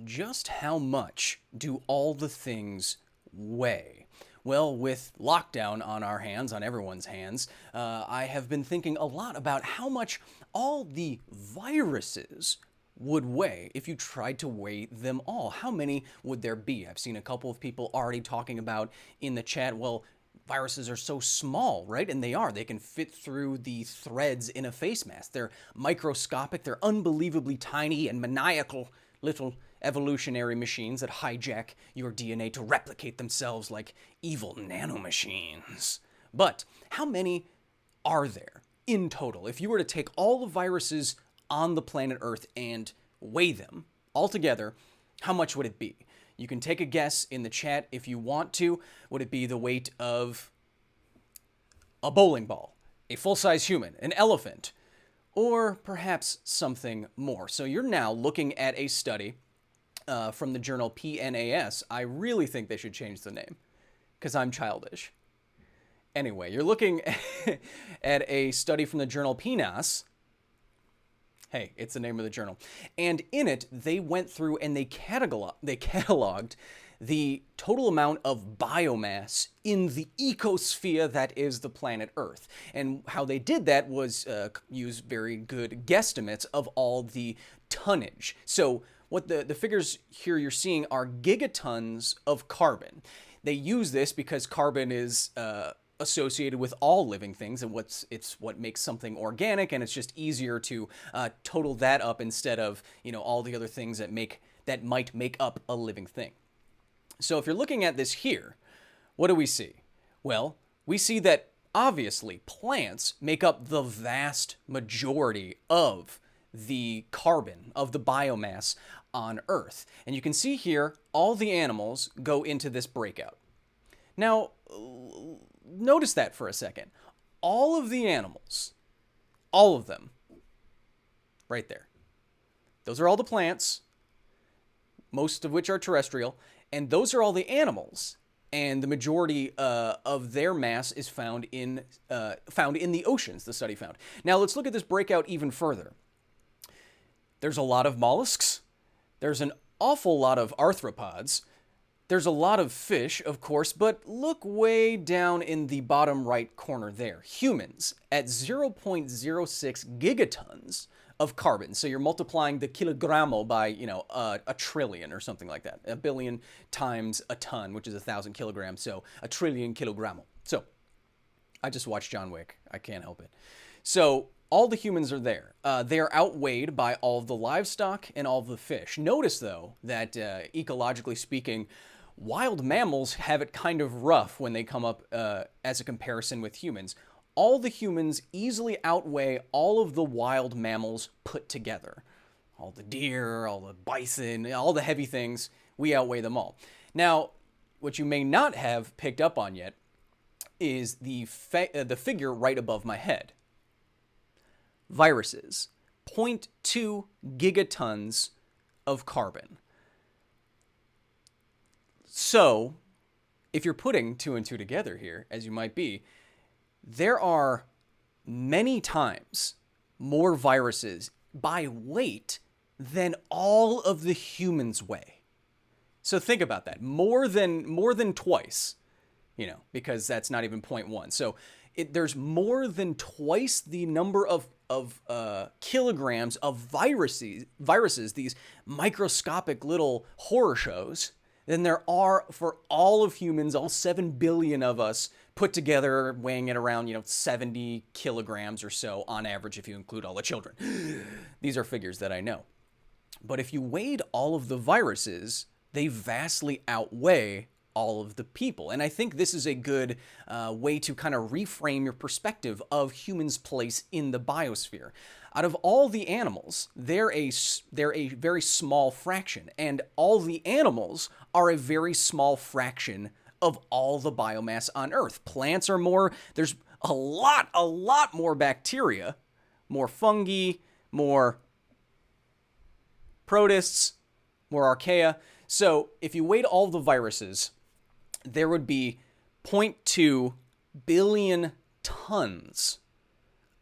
just how much do all the things weigh? Well, with lockdown on our hands, on everyone's hands, I have been thinking a lot about how much all the viruses would weigh if you tried to weigh them all. How many would there be? I've seen a couple of people already talking about in the chat, well, viruses are so small, right? And they are. They can fit through the threads in a face mask. They're microscopic. They're unbelievably tiny and maniacal little evolutionary machines that hijack your DNA to replicate themselves like evil nanomachines. But how many are there in total? If you were to take all the viruses on the planet Earth and weigh them all together, how much would it be? You can take a guess in the chat if you want to. Would it be the weight of a bowling ball, a full-size human, an elephant, or perhaps something more? So you're now looking at a study from the journal PNAS. I really think they should change the name because I'm childish. Anyway, you're looking at a study from the journal PNAS. Hey, it's the name of the journal. And in it, they went through and they cataloged the total amount of biomass in the ecosphere that is the planet Earth. And how they did that was use very good guesstimates of all the tonnage. So what the figures here you're seeing are gigatons of carbon. They use this because carbon is associated with all living things, and it's what makes something organic, and it's just easier to total that up instead of, you know, all the other things that might make up a living thing. So if you're looking at this here, what do we see? Well, we see that obviously plants make up the vast majority of the carbon, of the biomass on Earth. And you can see here all the animals go into this breakout. Now, notice that for a second. All of the animals, all of them, right there. Those are all the plants, most of which are terrestrial, and those are all the animals. And the majority of their mass is found in the oceans, the study found. Now, let's look at this breakout even further. There's a lot of mollusks. There's an awful lot of arthropods. There's a lot of fish, of course, but look way down in the bottom right corner there. Humans at 0.06 gigatons of carbon. So you're multiplying the kilogramo by, you know, a trillion or something like that. A billion times a ton, which is 1,000 kilograms. So a trillion kilogramo. So I just watched John Wick. I can't help it. So all the humans are there. They are outweighed by all of the livestock and all of the fish. Notice, though, that ecologically speaking, wild mammals have it kind of rough when they come up as a comparison with humans. All the humans easily outweigh all of the wild mammals put together. All the deer, all the bison, all the heavy things, we outweigh them all. Now, what you may not have picked up on yet is the figure right above my head. Viruses, 0.2 gigatons of carbon. So, if you're putting two and two together here, as you might be, there are many times more viruses by weight than all of the humans weigh. So think about that. More than twice, you know, because that's not even 0.1. So there's more than twice the number of kilograms of viruses, these microscopic little horror shows, than there are for all of humans, all 7 billion of us put together, weighing at around, 70 kilograms or so on average if you include all the children. These are figures that I know. But if you weighed all of the viruses, they vastly outweigh all of the people. And I think this is a good way to kind of reframe your perspective of humans' place in the biosphere. Out of all the animals, they're a very small fraction, and all the animals are a very small fraction of all the biomass on Earth. Plants are more, there's a lot more bacteria, more fungi, more protists, more archaea. So if you weighed all the viruses, there would be 0.2 billion tons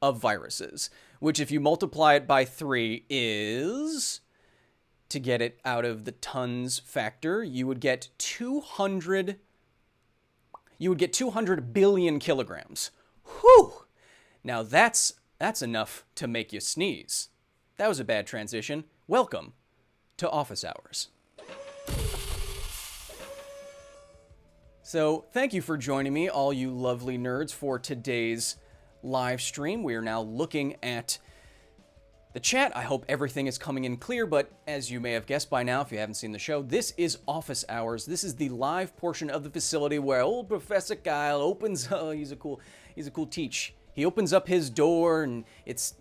of viruses, which if you multiply it by 3 is to get it out of the tons factor, you would get 200 billion kilograms. Whew! Now that's enough to make you sneeze. That was a bad transition. Welcome to Office Hours. So thank you for joining me, all you lovely nerds, for today's live stream. We are now looking at the chat. I hope everything is coming in clear, but as you may have guessed by now, if you haven't seen the show, this is Office Hours. This is the live portion of the facility where old Professor Kyle opens, he's a cool teach. He opens up his door, and it's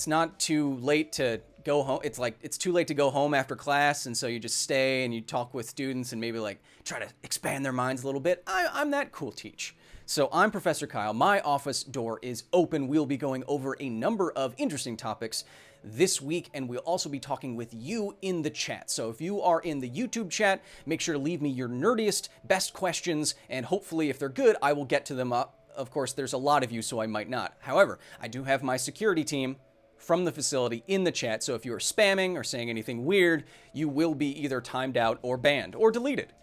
not too late to go home. It's too late to go home after class, and so you just stay and you talk with students and maybe try to expand their minds a little bit. I'm that cool teach. So I'm Professor Kyle. My office door is open. We'll be going over a number of interesting topics this week, and we'll also be talking with you in the chat. So if you are in the YouTube chat, make sure to leave me your nerdiest, best questions, and hopefully if they're good, I will get to them up. Of course, there's a lot of you, so I might not. However, I do have my security team from the facility in the chat, so if you are spamming or saying anything weird, you will be either timed out or banned or deleted.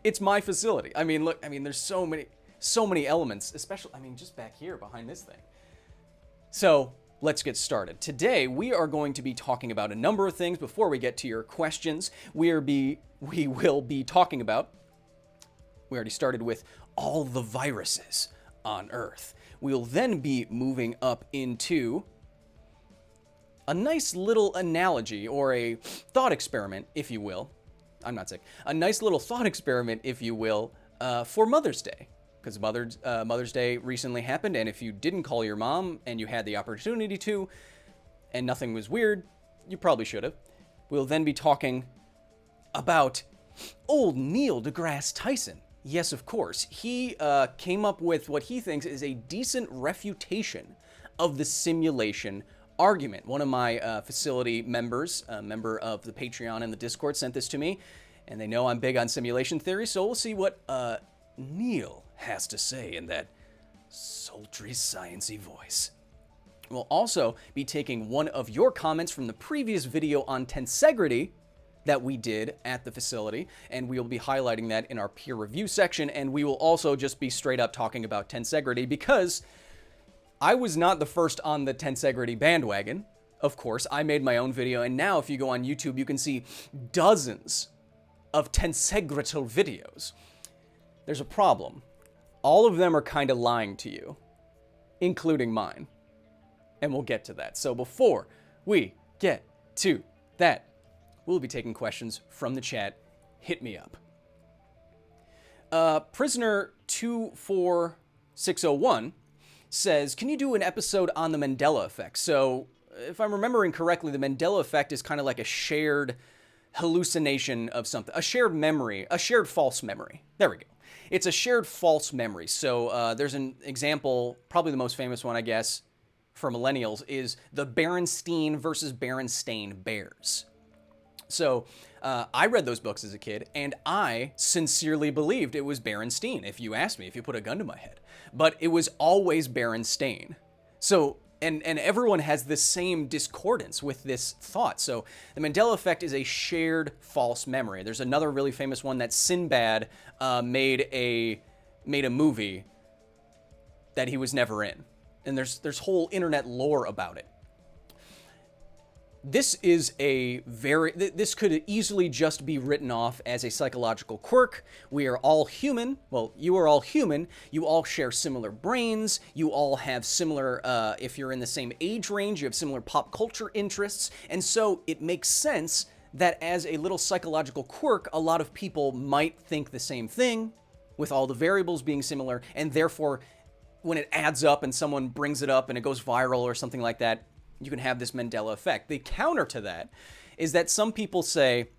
It's my facility. I mean, look, there's so many elements, especially, just back here behind this thing. So let's get started. Today, we are going to be talking about a number of things. Before we get to your questions, we will be talking about, we already started with all the viruses on Earth. We'll then be moving up into a nice little analogy, or a thought experiment, if you will. I'm not sick. A nice little thought experiment, if you will, for Mother's Day. Because Mother's Day recently happened, and if you didn't call your mom and you had the opportunity to, and nothing was weird, you probably should have. We'll then be talking about old Neil deGrasse Tyson. Yes, of course. He came up with what he thinks is a decent refutation of the simulation argument. One of my facility members, a member of the Patreon and the Discord, sent this to me, and they know I'm big on simulation theory, so we'll see what Neil has to say in that sultry, sciencey voice. We'll also be taking one of your comments from the previous video on tensegrity that we did at the facility, and we will be highlighting that in our peer review section, and we will also just be straight up talking about tensegrity, because I was not the first on the tensegrity bandwagon. Of course, I made my own video, and now if you go on YouTube, you can see dozens of tensegrital videos. There's a problem. All of them are kind of lying to you, including mine, and we'll get to that. So before we get to that, we'll be taking questions from the chat. Hit me up. Prisoner 24601 says, can you do an episode on the Mandela effect? So if I'm remembering correctly, the Mandela effect is kind of like a shared hallucination of something, a shared memory, a shared false memory. There we go. It's a shared false memory. So there's an example, probably the most famous one, I guess, for millennials, is the Berenstein versus Berenstain Bears. So I read those books as a kid, and I sincerely believed it was Berenstein, if you asked me, if you put a gun to my head. But it was always Berenstain. So, and everyone has this same discordance with this thought. So the Mandela effect is a shared false memory. There's another really famous one that Sinbad made a movie that he was never in. And there's whole internet lore about it. This is this could easily just be written off as a psychological quirk. We are all human. Well, you are all human. You all share similar brains. You all have similar, if you're in the same age range, you have similar pop culture interests. And so it makes sense that as a little psychological quirk, a lot of people might think the same thing with all the variables being similar. And therefore, when it adds up and someone brings it up and it goes viral or something like that, you can have this Mandela effect. The counter to that is that some people say,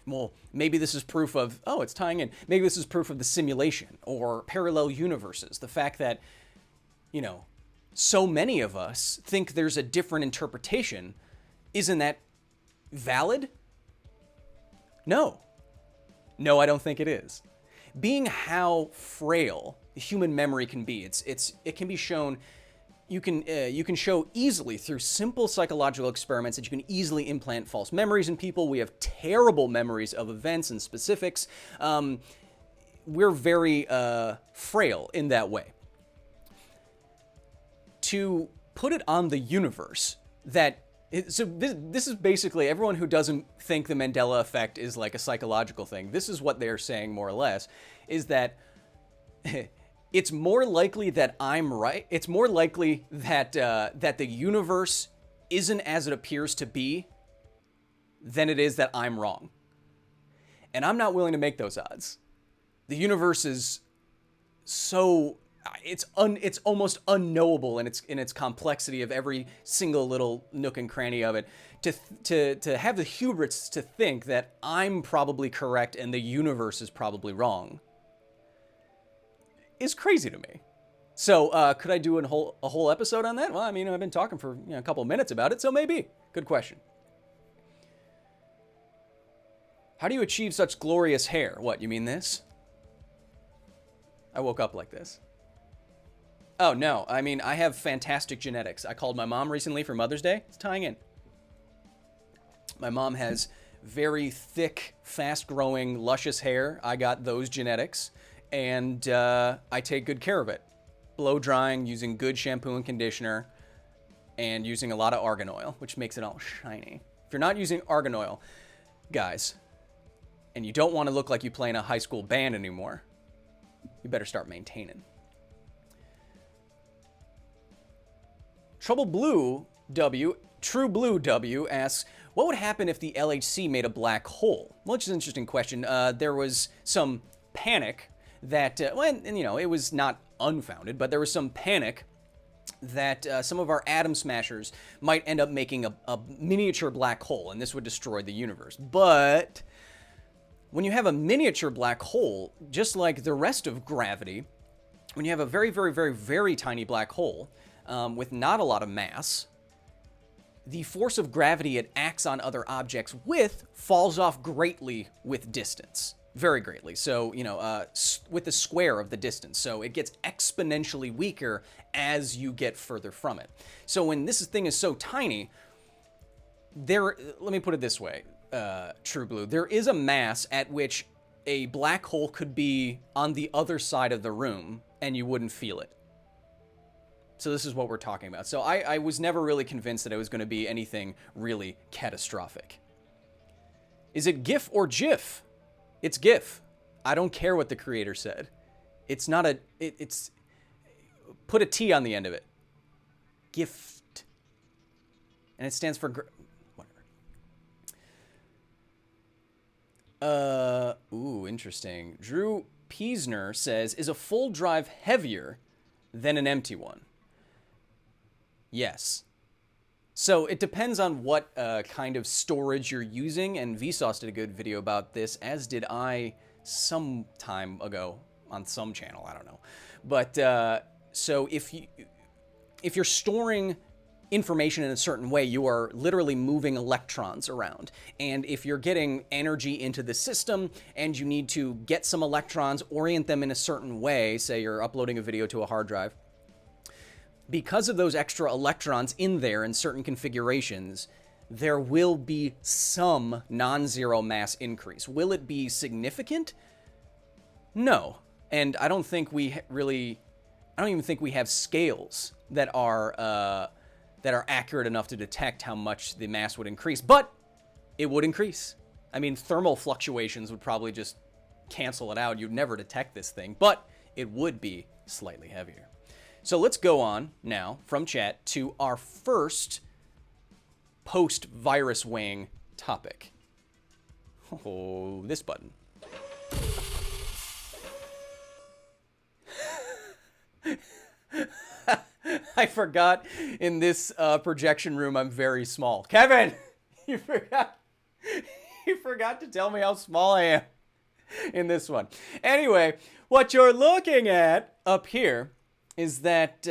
well, maybe this is proof of, oh, it's tying in. Maybe this is proof of the simulation or parallel universes. The fact that, so many of us think there's a different interpretation. Isn't that valid? No. No, I don't think it is. Being how frail human memory can be, it can be shown you can show easily through simple psychological experiments that you can easily implant false memories in people. We have terrible memories of events and specifics. We're very frail in that way. To put it on the universe that so this is basically everyone who doesn't think the Mandela effect is like a psychological thing. This is what they're saying more or less, is that it's more likely that I'm right. It's more likely that that the universe isn't as it appears to be than it is that I'm wrong. And I'm not willing to make those odds. The universe is so it's almost unknowable in its complexity of every single little nook and cranny of it. To have the hubris to think that I'm probably correct and the universe is probably wrong is crazy to me. So could I do a whole episode on that? Well, I mean, I've been talking for a couple of minutes about it, so maybe. Good question. How do you achieve such glorious hair? What, you mean this? I woke up like this. Oh, no. I mean, I have fantastic genetics. I called my mom recently for Mother's Day. It's tying in. My mom has very thick, fast-growing, luscious hair. I got those genetics, and I take good care of it. Blow drying, using good shampoo and conditioner, and using a lot of argan oil, which makes it all shiny. If you're not using argan oil, guys, and you don't want to look like you play in a high school band anymore, you better start maintaining. True Blue W asks, what would happen if the LHC made a black hole? Well, which is an interesting question. There was some panic that, it was not unfounded, but there was some panic that some of our atom smashers might end up making a miniature black hole, and this would destroy the universe. But when you have a miniature black hole, just like the rest of gravity, when you have a very, very, very, very tiny black hole with not a lot of mass, the force of gravity it acts on other objects with falls off greatly with distance. Very greatly. So, with the square of the distance. So it gets exponentially weaker as you get further from it. So when this thing is so tiny, let me put it this way, True Blue. There is a mass at which a black hole could be on the other side of the room and you wouldn't feel it. So this is what we're talking about. So I was never really convinced that it was going to be anything really catastrophic. Is it GIF or GIF? It's GIF. I don't care what the creator said. It's not it's put a T on the end of it. Gift. And it stands for whatever. Ooh, interesting. Drew Piesner says, is a full drive heavier than an empty one? Yes. So it depends on what kind of storage you're using, and Vsauce did a good video about this, as did I some time ago on some channel, I don't know. But so if you're storing information in a certain way, you are literally moving electrons around. And if you're getting energy into the system and you need to get some electrons, orient them in a certain way, say you're uploading a video to a hard drive, because of those extra electrons in there in certain configurations, there will be some non-zero mass increase. Will it be significant? No. And I don't think I don't even think we have scales that are accurate enough to detect how much the mass would increase, but it would increase. I mean, thermal fluctuations would probably just cancel it out. You'd never detect this thing, but it would be slightly heavier. So let's go on now from chat to our first post-virus weighing topic. Oh, this button. I forgot in this projection room I'm very small. Kevin, you forgot to tell me how small I am in this one. Anyway, what you're looking at up here is that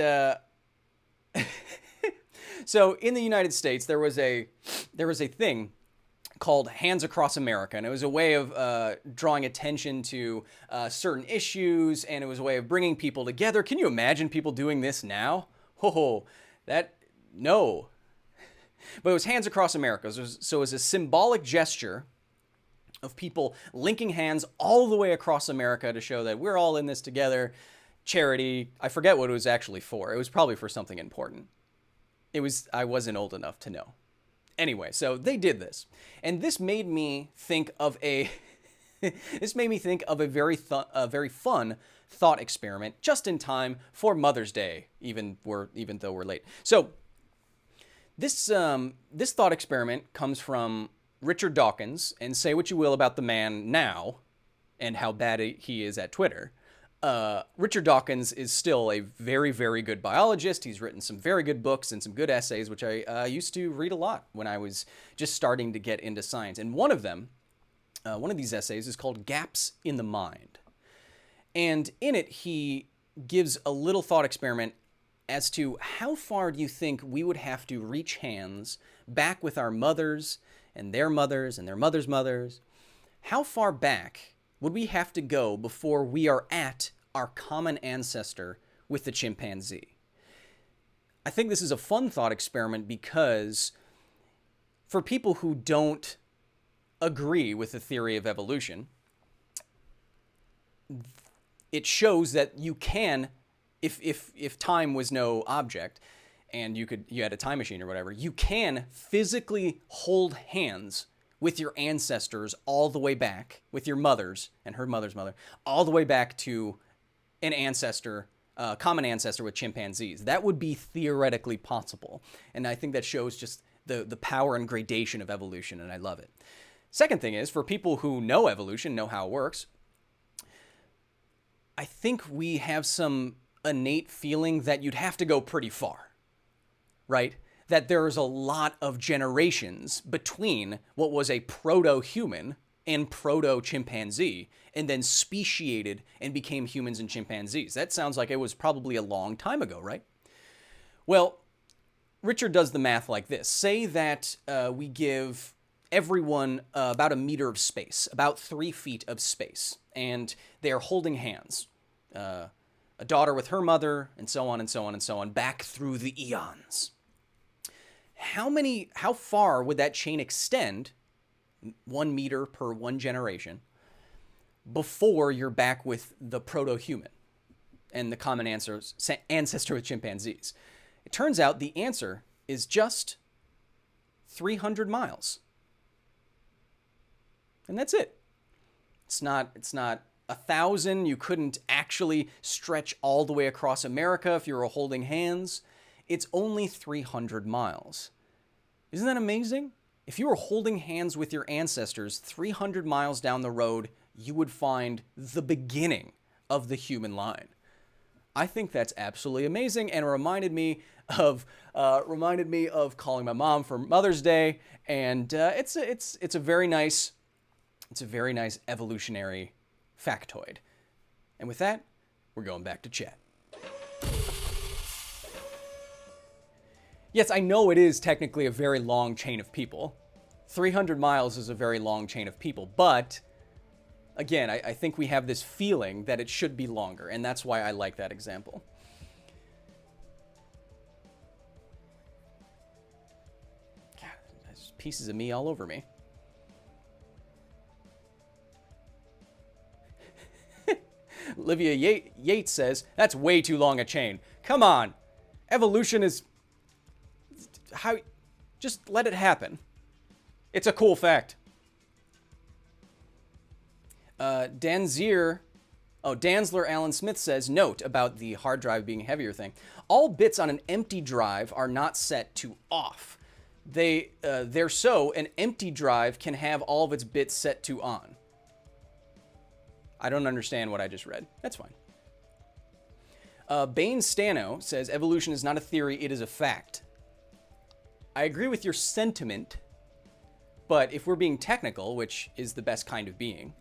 so in the United States there was a thing called Hands Across America, and it was a way of drawing attention to certain issues, and it was a way of bringing people together. Can you imagine people doing this now? Oh, no. But it was Hands Across America. So it was a symbolic gesture of people linking hands all the way across America to show that we're all in this together. Charity. I forget what it was actually for. It was probably for something important. I wasn't old enough to know. Anyway, so they did this. And this made me think of a very fun thought experiment just in time for Mother's Day, even though we're late. So this thought experiment comes from Richard Dawkins, and say what you will about the man now and how bad he is at Twitter. Richard Dawkins is still a very, very good biologist. He's written some very good books and some good essays, which I used to read a lot when I was just starting to get into science. And one of these essays is called Gaps in the Mind. And in it, he gives a little thought experiment as to how far do you think we would have to reach hands back with our mothers and their mothers and their mothers' mothers. How far back would we have to go before we are at our common ancestor with the chimpanzee? I think this is a fun thought experiment because for people who don't agree with the theory of evolution, it shows that you can, if time was no object and you had a time machine or whatever, you can physically hold hands with your ancestors all the way back, with your mothers and her mother's mother, all the way back to an ancestor, common ancestor with chimpanzees. That would be theoretically possible. And I think that shows just the power and gradation of evolution, and I love it. Second thing is, for people who know evolution, know how it works, I think we have some innate feeling that you'd have to go pretty far, right? That there's a lot of generations between what was a proto-human and proto-chimpanzee, and then speciated and became humans and chimpanzees. That sounds like it was probably a long time ago, right? Well, Richard does the math like this. Say that we give everyone about a meter of space, about 3 feet of space, and they are holding hands. A daughter with her mother, and so on and so on and so on, back through the eons. How far would that chain extend, 1 meter per one generation, before you're back with the proto-human and the common ancestor with chimpanzees? It turns out the answer is just 300 miles. And that's it. It's not 1,000. You couldn't actually stretch all the way across America if you were holding hands. It's only 300 miles. Isn't that amazing? If you were holding hands with your ancestors 300 miles down the road, you would find the beginning of the human line. I think that's absolutely amazing, and reminded me of calling my mom for Mother's Day, and it's a very nice evolutionary factoid. And with that, we're going back to chat. Yes, I know it is technically a very long chain of people. 300 miles is a very long chain of people, but again, I think we have this feeling that it should be longer, and that's why I like that example. God, there's pieces of me all over me. Olivia Yates says, that's way too long a chain. Come on. Evolution is... Just let it happen. It's a cool fact. Dansler Alan Smith says, note about the hard drive being heavier thing. All bits on an empty drive are not set to off. They're so an empty drive can have all of its bits set to on. I don't understand what I just read. That's fine. Bane Stano says, evolution is not a theory, it is a fact. I agree with your sentiment, but if we're being technical, which is the best kind of being,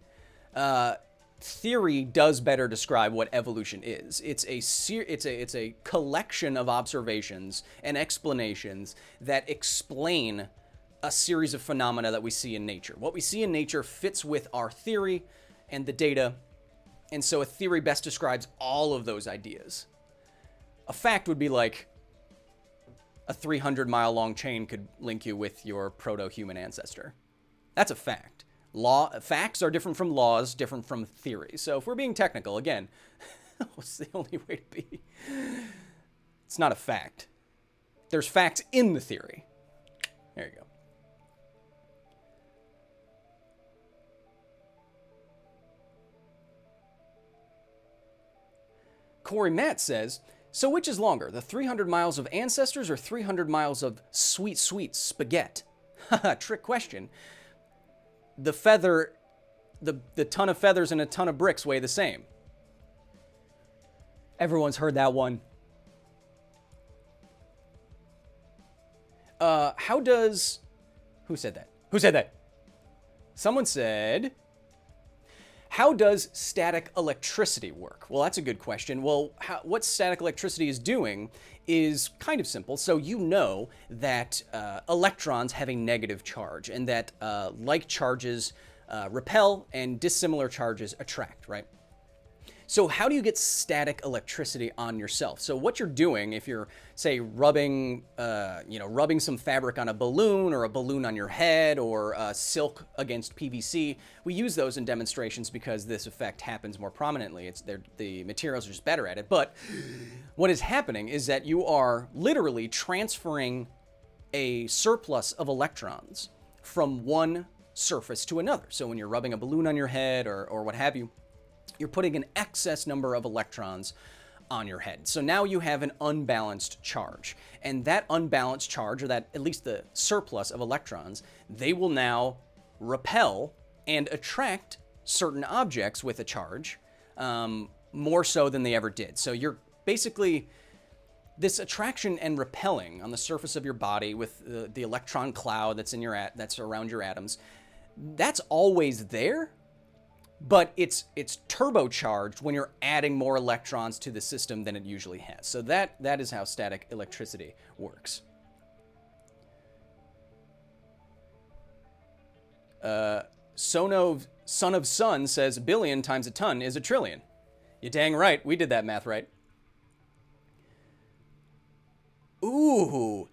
theory does better describe what evolution is. It's a collection of observations and explanations that explain a series of phenomena that we see in nature. What we see in nature fits with our theory and the data, and so a theory best describes all of those ideas. A fact would be like, a 300-mile long chain could link you with your proto-human ancestor. That's a fact. Facts are different from laws, different from theories. So if we're being technical, again, what's the only way to be? It's not a fact. There's facts in the theory. There you go. Corey Matt says, so which is longer, the 300 miles of ancestors or 300 miles of sweet, sweet spaghetti? Haha, trick question. The ton of feathers and a ton of bricks weigh the same. Everyone's heard that one. Who said that? Who said that? Someone said, how does static electricity work? Well, that's a good question. Well, what static electricity is doing is kind of simple. So you know that electrons have a negative charge and that like charges repel and dissimilar charges attract, right? So how do you get static electricity on yourself? So what you're doing, if you're, say, rubbing some fabric on a balloon or a balloon on your head or silk against PVC, we use those in demonstrations because this effect happens more prominently. The materials are just better at it. But what is happening is that you are literally transferring a surplus of electrons from one surface to another. So when you're rubbing a balloon on your head or what have you, you're putting an excess number of electrons on your head. So now you have an unbalanced charge. And that unbalanced charge, or that at least the surplus of electrons, they will now repel and attract certain objects with a charge more so than they ever did. So you're basically, this attraction and repelling on the surface of your body with the electron cloud that's around your atoms, that's always there. But it's turbocharged when you're adding more electrons to the system than it usually has. So that is how static electricity works. Son of Sun says a billion times a ton is a trillion. You're dang right. We did that math right. Ooh.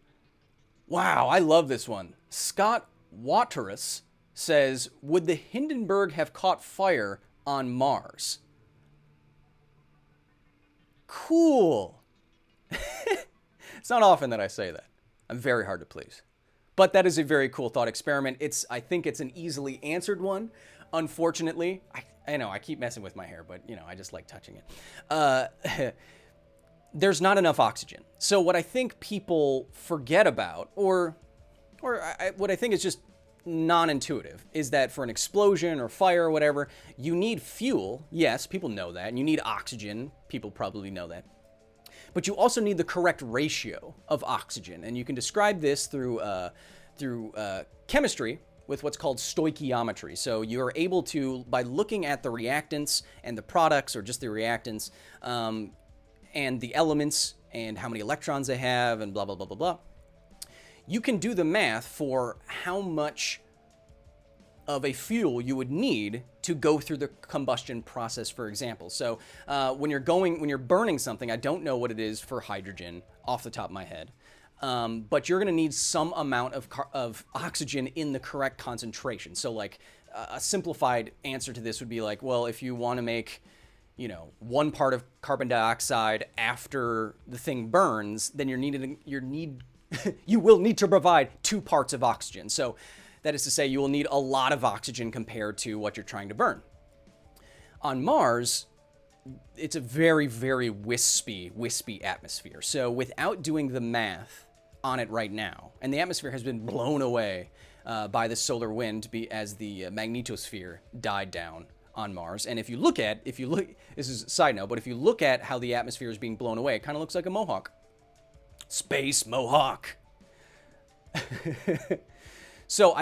Wow, I love this one. Scott Waterus says, would the Hindenburg have caught fire on Mars? Cool. It's not often that I say that. I'm very hard to please. But that is a very cool thought experiment. I think it's an easily answered one. Unfortunately, I know I keep messing with my hair, but I just like touching it. There's not enough oxygen. So what I think people forget about, what I think is just non-intuitive, is that for an explosion or fire or whatever, you need fuel. Yes, people know that. And you need oxygen. People probably know that. But you also need the correct ratio of oxygen. And you can describe this through chemistry with what's called stoichiometry. So you're able to, by looking at the reactants and the products, or just the reactants, and the elements and how many electrons they have and blah, blah, blah, blah, blah, you can do the math for how much of a fuel you would need to go through the combustion process, for example. So when you're burning something, I don't know what it is for hydrogen off the top of my head, but you're going to need some amount of oxygen in the correct concentration. So like a simplified answer to this would be like, well, if you want to make 1 part of carbon dioxide after the thing burns, then you will need to provide 2 parts of oxygen. So that is to say, you will need a lot of oxygen compared to what you're trying to burn. On Mars, it's a very, very wispy atmosphere. So without doing the math on it right now, and the atmosphere has been blown away by the solar wind as the magnetosphere died down on Mars. And if you look, this is a side note, but if you look at how the atmosphere is being blown away, it kind of looks like a mohawk. Space mohawk. So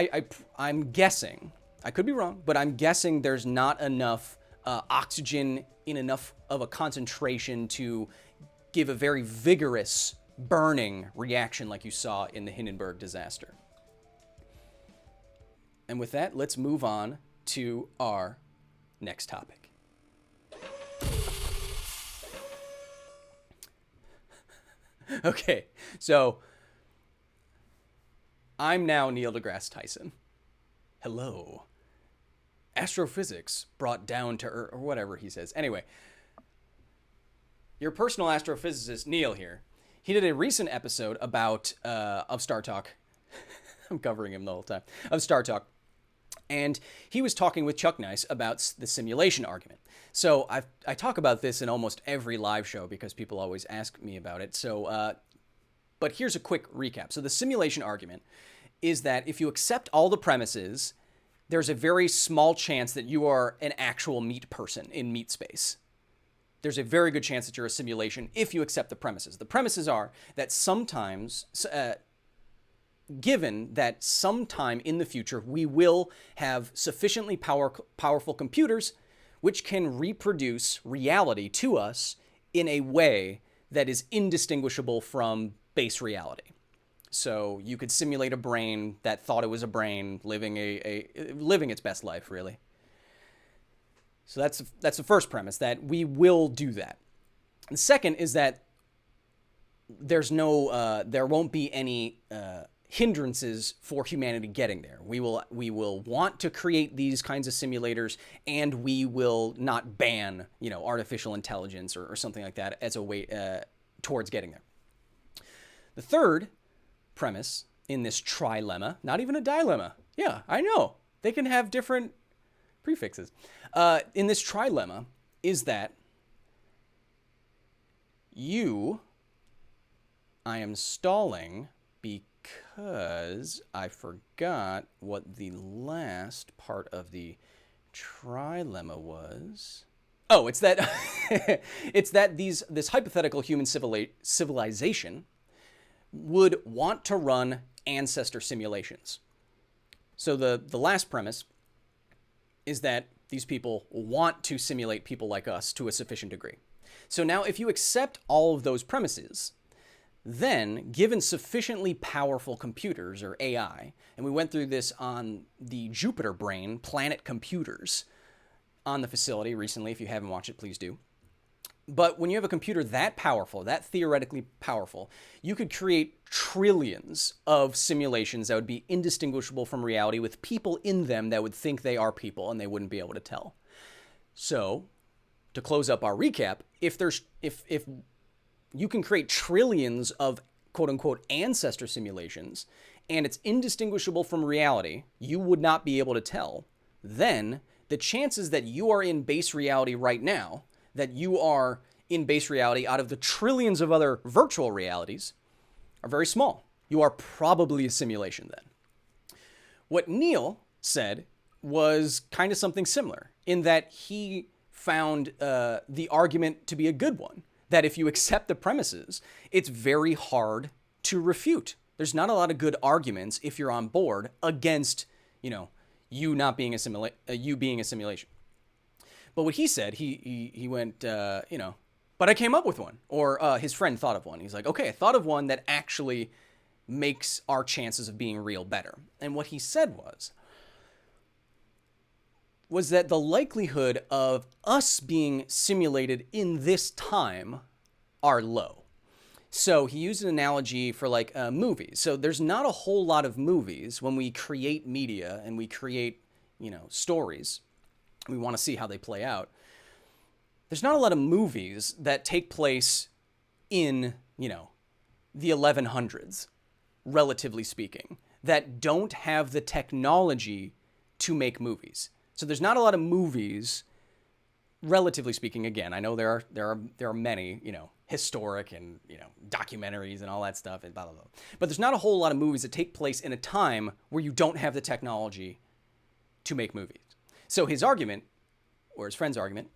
I'm guessing, I could be wrong, but I'm guessing there's not enough oxygen in enough of a concentration to give a very vigorous burning reaction like you saw in the Hindenburg disaster. And with that, let's move on to our next topic. Okay, so I'm now Neil deGrasse Tyson. Hello. Astrophysics brought down to earth, or whatever he says. Anyway, your personal astrophysicist, Neil here. He did a recent episode about, of Star Talk. I'm covering him the whole time. Of Star Talk. And he was talking with Chuck Nice about the simulation argument. So I talk about this in almost every live show because people always ask me about it. So, but here's a quick recap. So the simulation argument is that if you accept all the premises, there's a very small chance that you are an actual meat person in meat space. There's a very good chance that you're a simulation if you accept the premises. The premises are that sometimes, given that sometime in the future, we will have sufficiently powerful computers which can reproduce reality to us in a way that is indistinguishable from base reality. So you could simulate a brain that thought it was a brain living living its best life, really. So that's the first premise, that we will do that. The second is that there won't be any hindrances for humanity getting there. We will want to create these kinds of simulators, and we will not ban, artificial intelligence or something like that as a way towards getting there. The third premise in this trilemma, not even a dilemma. Yeah, I know. They can have different prefixes. In this trilemma is that I am stalling because I forgot what the last part of the trilemma was. Oh, it's that it's that this hypothetical human civilization would want to run ancestor simulations. So the last premise is that these people want to simulate people like us to a sufficient degree. So now if you accept all of those premises, then given sufficiently powerful computers, or AI, and we went through this on the Jupiter Brain Planet computers on the facility recently. If you haven't watched it, please do. But when you have a computer that powerful, that theoretically powerful, you could create trillions of simulations that would be indistinguishable from reality, with people in them that would think they are people and they wouldn't be able to tell. So, to close up our recap, if you can create trillions of quote-unquote ancestor simulations, and it's indistinguishable from reality, you would not be able to tell, then the chances that you are in base reality right now, that you are in base reality out of the trillions of other virtual realities, are very small. You are probably a simulation then. What Neil said was kind of something similar, in that he found the argument to be a good one, that if you accept the premises, it's very hard to refute. There's not a lot of good arguments if you're on board against, you not being you being a simulation. But what he said, he went, but I came up with one, or his friend thought of one. He's like, okay, I thought of one that actually makes our chances of being real better. And what he said was that the likelihood of us being simulated in this time are low. So he used an analogy for like movies. So there's not a whole lot of movies when we create media and we create, stories. We want to see how they play out. There's not a lot of movies that take place in, the 1100s, relatively speaking, that don't have the technology to make movies. So there's not a lot of movies, relatively speaking. Again, I know there are many, historic and, documentaries and all that stuff and blah, blah, blah. But there's not a whole lot of movies that take place in a time where you don't have the technology to make movies. So his argument, or his friend's argument,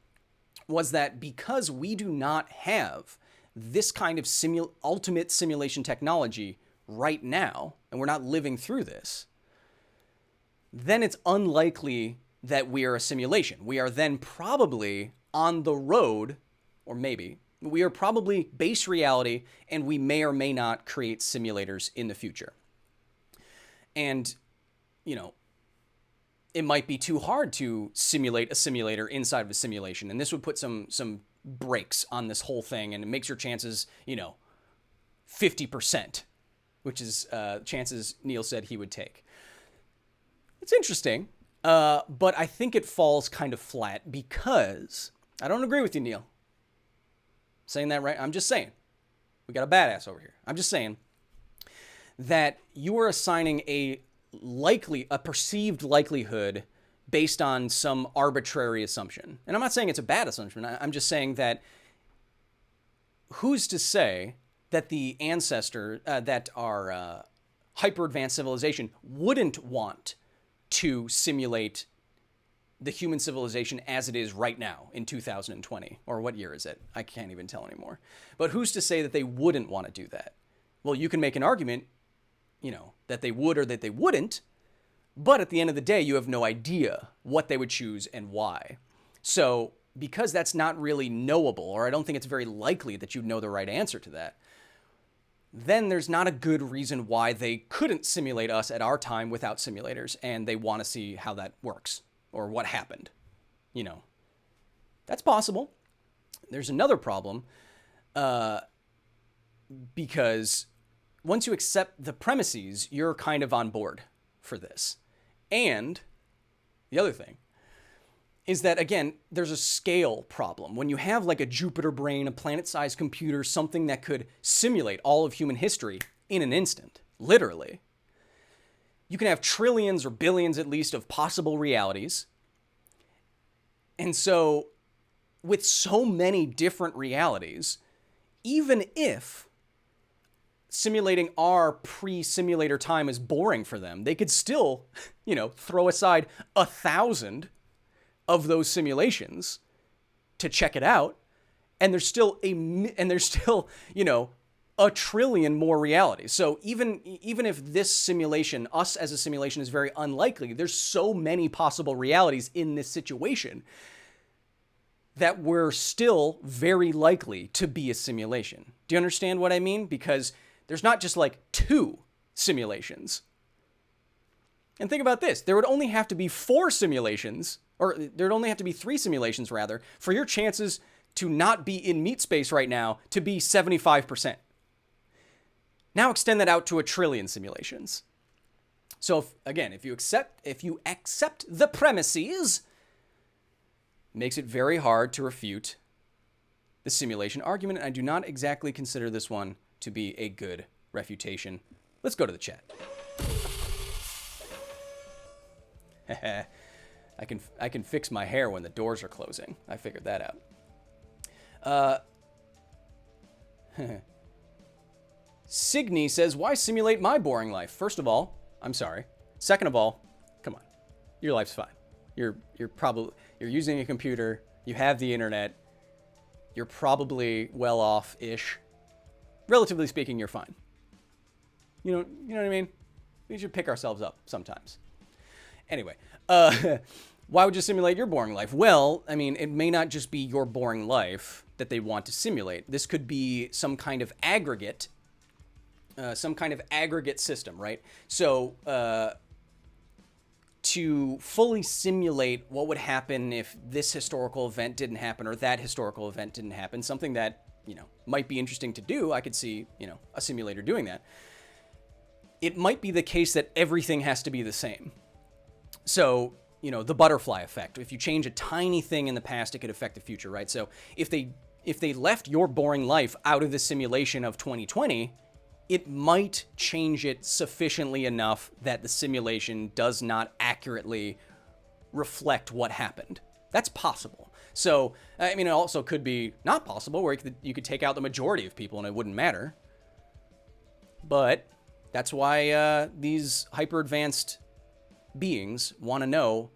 was that because we do not have this kind of ultimate simulation technology right now, and we're not living through this, then it's unlikely that we are a simulation. We are then probably on the road, or maybe, we are probably base reality, and we may or may not create simulators in the future. And, it might be too hard to simulate a simulator inside of a simulation, and this would put some brakes on this whole thing, and it makes your chances, 50%. which is chances Neil said he would take. It's interesting, but I think it falls kind of flat because I don't agree with you, Neil. Saying that right? I'm just saying. We got a badass over here. I'm just saying that you are assigning a perceived likelihood based on some arbitrary assumption. And I'm not saying it's a bad assumption. I'm just saying that who's to say that the ancestor, that our hyper-advanced civilization wouldn't want to simulate the human civilization as it is right now in 2020? Or what year is it? I can't even tell anymore. But who's to say that they wouldn't want to do that? Well, you can make an argument, that they would or that they wouldn't, but at the end of the day, you have no idea what they would choose and why. So because that's not really knowable, or I don't think it's very likely that you'd know the right answer to that, then there's not a good reason why they couldn't simulate us at our time without simulators, and they want to see how that works or what happened. That's possible. There's another problem, because once you accept the premises, you're kind of on board for this. And the other thing is that, again, there's a scale problem. When you have like a Jupiter brain, a planet-sized computer, something that could simulate all of human history in an instant, literally, you can have trillions or billions at least of possible realities. And so with so many different realities, even if simulating our pre-simulator time is boring for them, they could still, throw aside 1,000 of those simulations to check it out, and there's still a trillion more realities. So even if this simulation, us as a simulation, is very unlikely, there's so many possible realities in this situation that we're still very likely to be a simulation. Do you understand what I mean? Because there's not just like 2 simulations. And think about this. There would only have to be 4 simulations, or there'd only have to be 3 simulations rather, for your chances to not be in meat space right now to be 75%. Now extend that out to 1 trillion simulations. So if you accept the premises, it makes it very hard to refute the simulation argument. And I do not exactly consider this one to be a good refutation. Let's go to the chat. I can fix my hair when the doors are closing. I figured that out. Signy says, why simulate my boring life? First of all, I'm sorry. Second of all, come on. Your life's fine. You're using a computer. You have the internet. You're probably well off-ish. Relatively speaking, you're fine. You know what I mean? We should pick ourselves up sometimes. Anyway, why would you simulate your boring life? Well, I mean, it may not just be your boring life that they want to simulate. This could be some kind of aggregate system, right? So to fully simulate what would happen if this historical event didn't happen or that historical event didn't happen, something that, might be interesting to do. I could see, a simulator doing that. It might be the case that everything has to be the same. So, the butterfly effect. If you change a tiny thing in the past, it could affect the future, right? So if they left your boring life out of the simulation of 2020, it might change it sufficiently enough that the simulation does not accurately reflect what happened. That's possible. So, I mean, it also could be not possible, where you could take out the majority of people and it wouldn't matter. But that's why these hyper-advanced beings want to know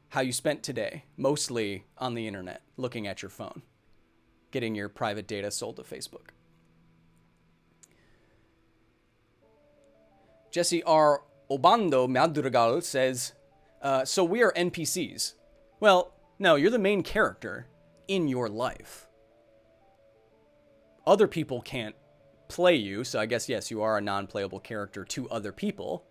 how you spent today, mostly on the internet, looking at your phone, getting your private data sold to Facebook. Jesse R. Obando Madrugal says, so we are NPCs. Well, no, you're the main character in your life. Other people can't play you, so I guess, yes, you are a non-playable character to other people.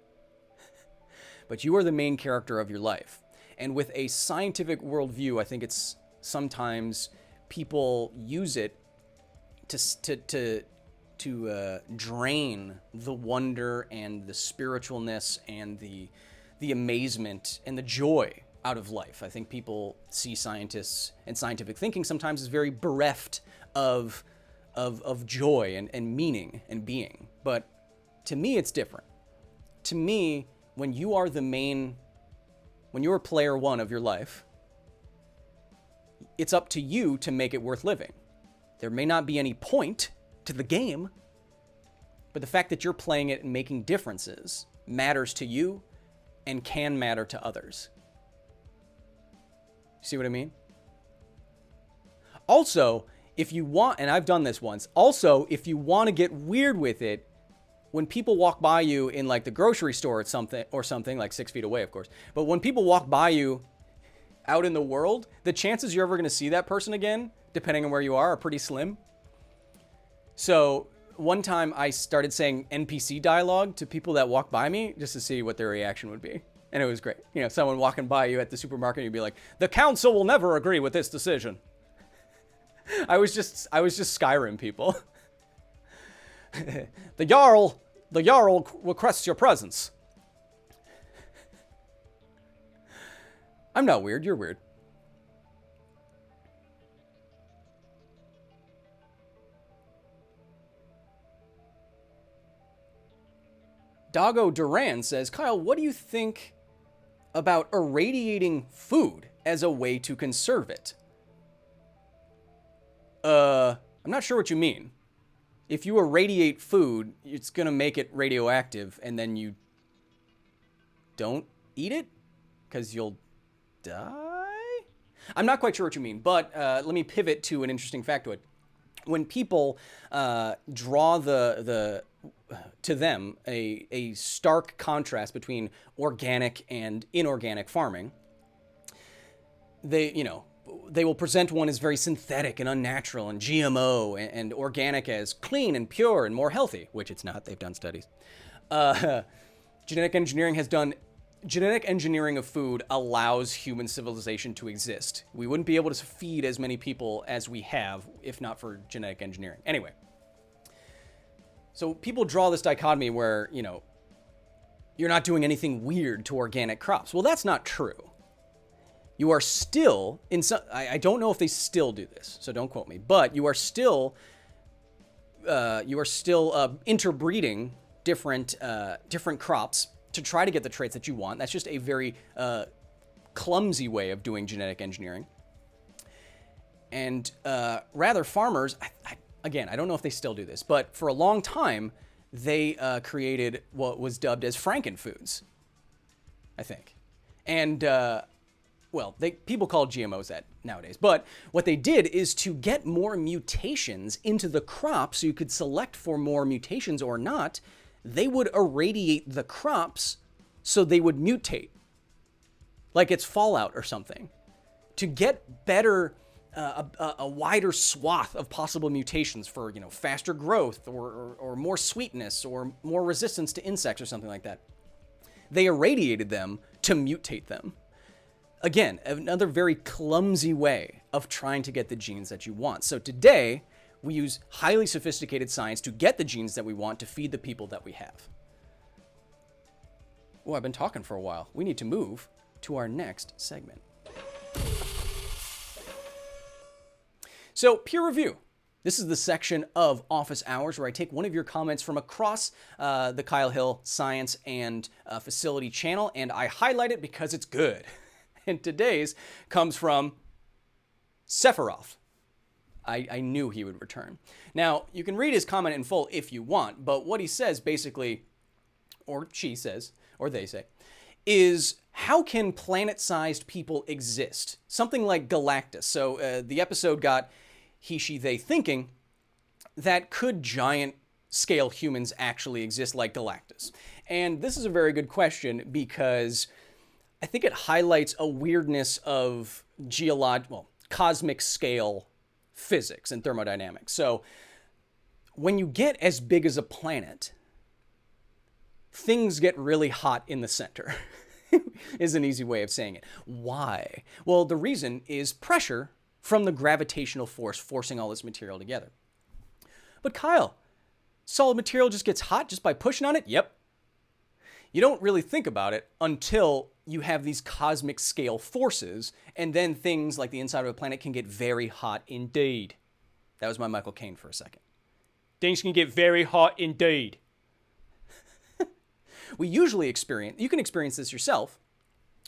But you are the main character of your life. And with a scientific worldview, I think it's sometimes people use it to drain the wonder and the spiritualness and the amazement and the joy out of life. I think people see scientists and scientific thinking sometimes as very bereft of joy and meaning and being. But to me, it's different. To me, when you are when you're player one of your life, it's up to you to make it worth living. There may not be any point to the game, but the fact that you're playing it and making differences matters to you and can matter to others. See what I mean? Also, if you want, and I've done this once, also, if you want to get weird with it, when people walk by you in like the grocery store or something like 6 feet away, of course, but when people walk by you out in the world, the chances you're ever going to see that person again, depending on where you are pretty slim. So one time I started saying NPC dialogue to people that walk by me just to see what their reaction would be. And it was great. You know, someone walking by you at the supermarket, you'd be like, "The council will never agree with this decision." I was just Skyrim people. The Jarl requests your presence. I'm not weird, you're weird. Doggo Duran says, Kyle, what do you think about irradiating food as a way to conserve it? I'm not sure what you mean. If you irradiate food, it's going to make it radioactive, and then you don't eat it because you'll die? I'm not quite sure what you mean, but let me pivot to an interesting factoid. When people draw to them a stark contrast between organic and inorganic farming, they will present one as very synthetic and unnatural and GMO, and organic as clean and pure and more healthy, which it's not. They've done studies. Genetic engineering of food allows human civilization to exist. We wouldn't be able to feed as many people as we have if not for genetic engineering. Anyway, so people draw this dichotomy where, you're not doing anything weird to organic crops. Well, that's not true. You are still, I don't know if they still do this, so don't quote me, but you are still interbreeding different crops to try to get the traits that you want. That's just a very clumsy way of doing genetic engineering. And rather, farmers, again, I don't know if they still do this, but for a long time, they created what was dubbed as frankenfoods, I think. And, people call GMOs that nowadays. But what they did is to get more mutations into the crop so you could select for more mutations or not, they would irradiate the crops so they would mutate. Like it's Fallout or something. To get better, a wider swath of possible mutations for, faster growth or more sweetness or more resistance to insects or something like that. They irradiated them to mutate them. Again, another very clumsy way of trying to get the genes that you want. So today, we use highly sophisticated science to get the genes that we want to feed the people that we have. Oh, I've been talking for a while. We need to move to our next segment. So, peer review. This is the section of Office Hours where I take one of your comments from across the Kyle Hill Science and Facility channel, and I highlight it because it's good. And today's comes from Sephiroth. I knew he would return. Now, you can read his comment in full if you want, but what he says basically, or she says, or they say, is how can planet-sized people exist? Something like Galactus. So the episode got he, she, they thinking that could giant-scale humans actually exist like Galactus? And this is a very good question because I think it highlights a weirdness of cosmic scale physics and thermodynamics. So when you get as big as a planet, things get really hot in the center, is an easy way of saying it. Why? Well, the reason is pressure from the gravitational force forcing all this material together. But Kyle, Solid material just gets hot just by pushing on it? Yep. You don't really think about it until you have these cosmic scale forces, and then things like the inside of a planet can get very hot indeed. That was my Michael Caine for a second. Things can get very hot indeed. We usually experience, you can experience this yourself,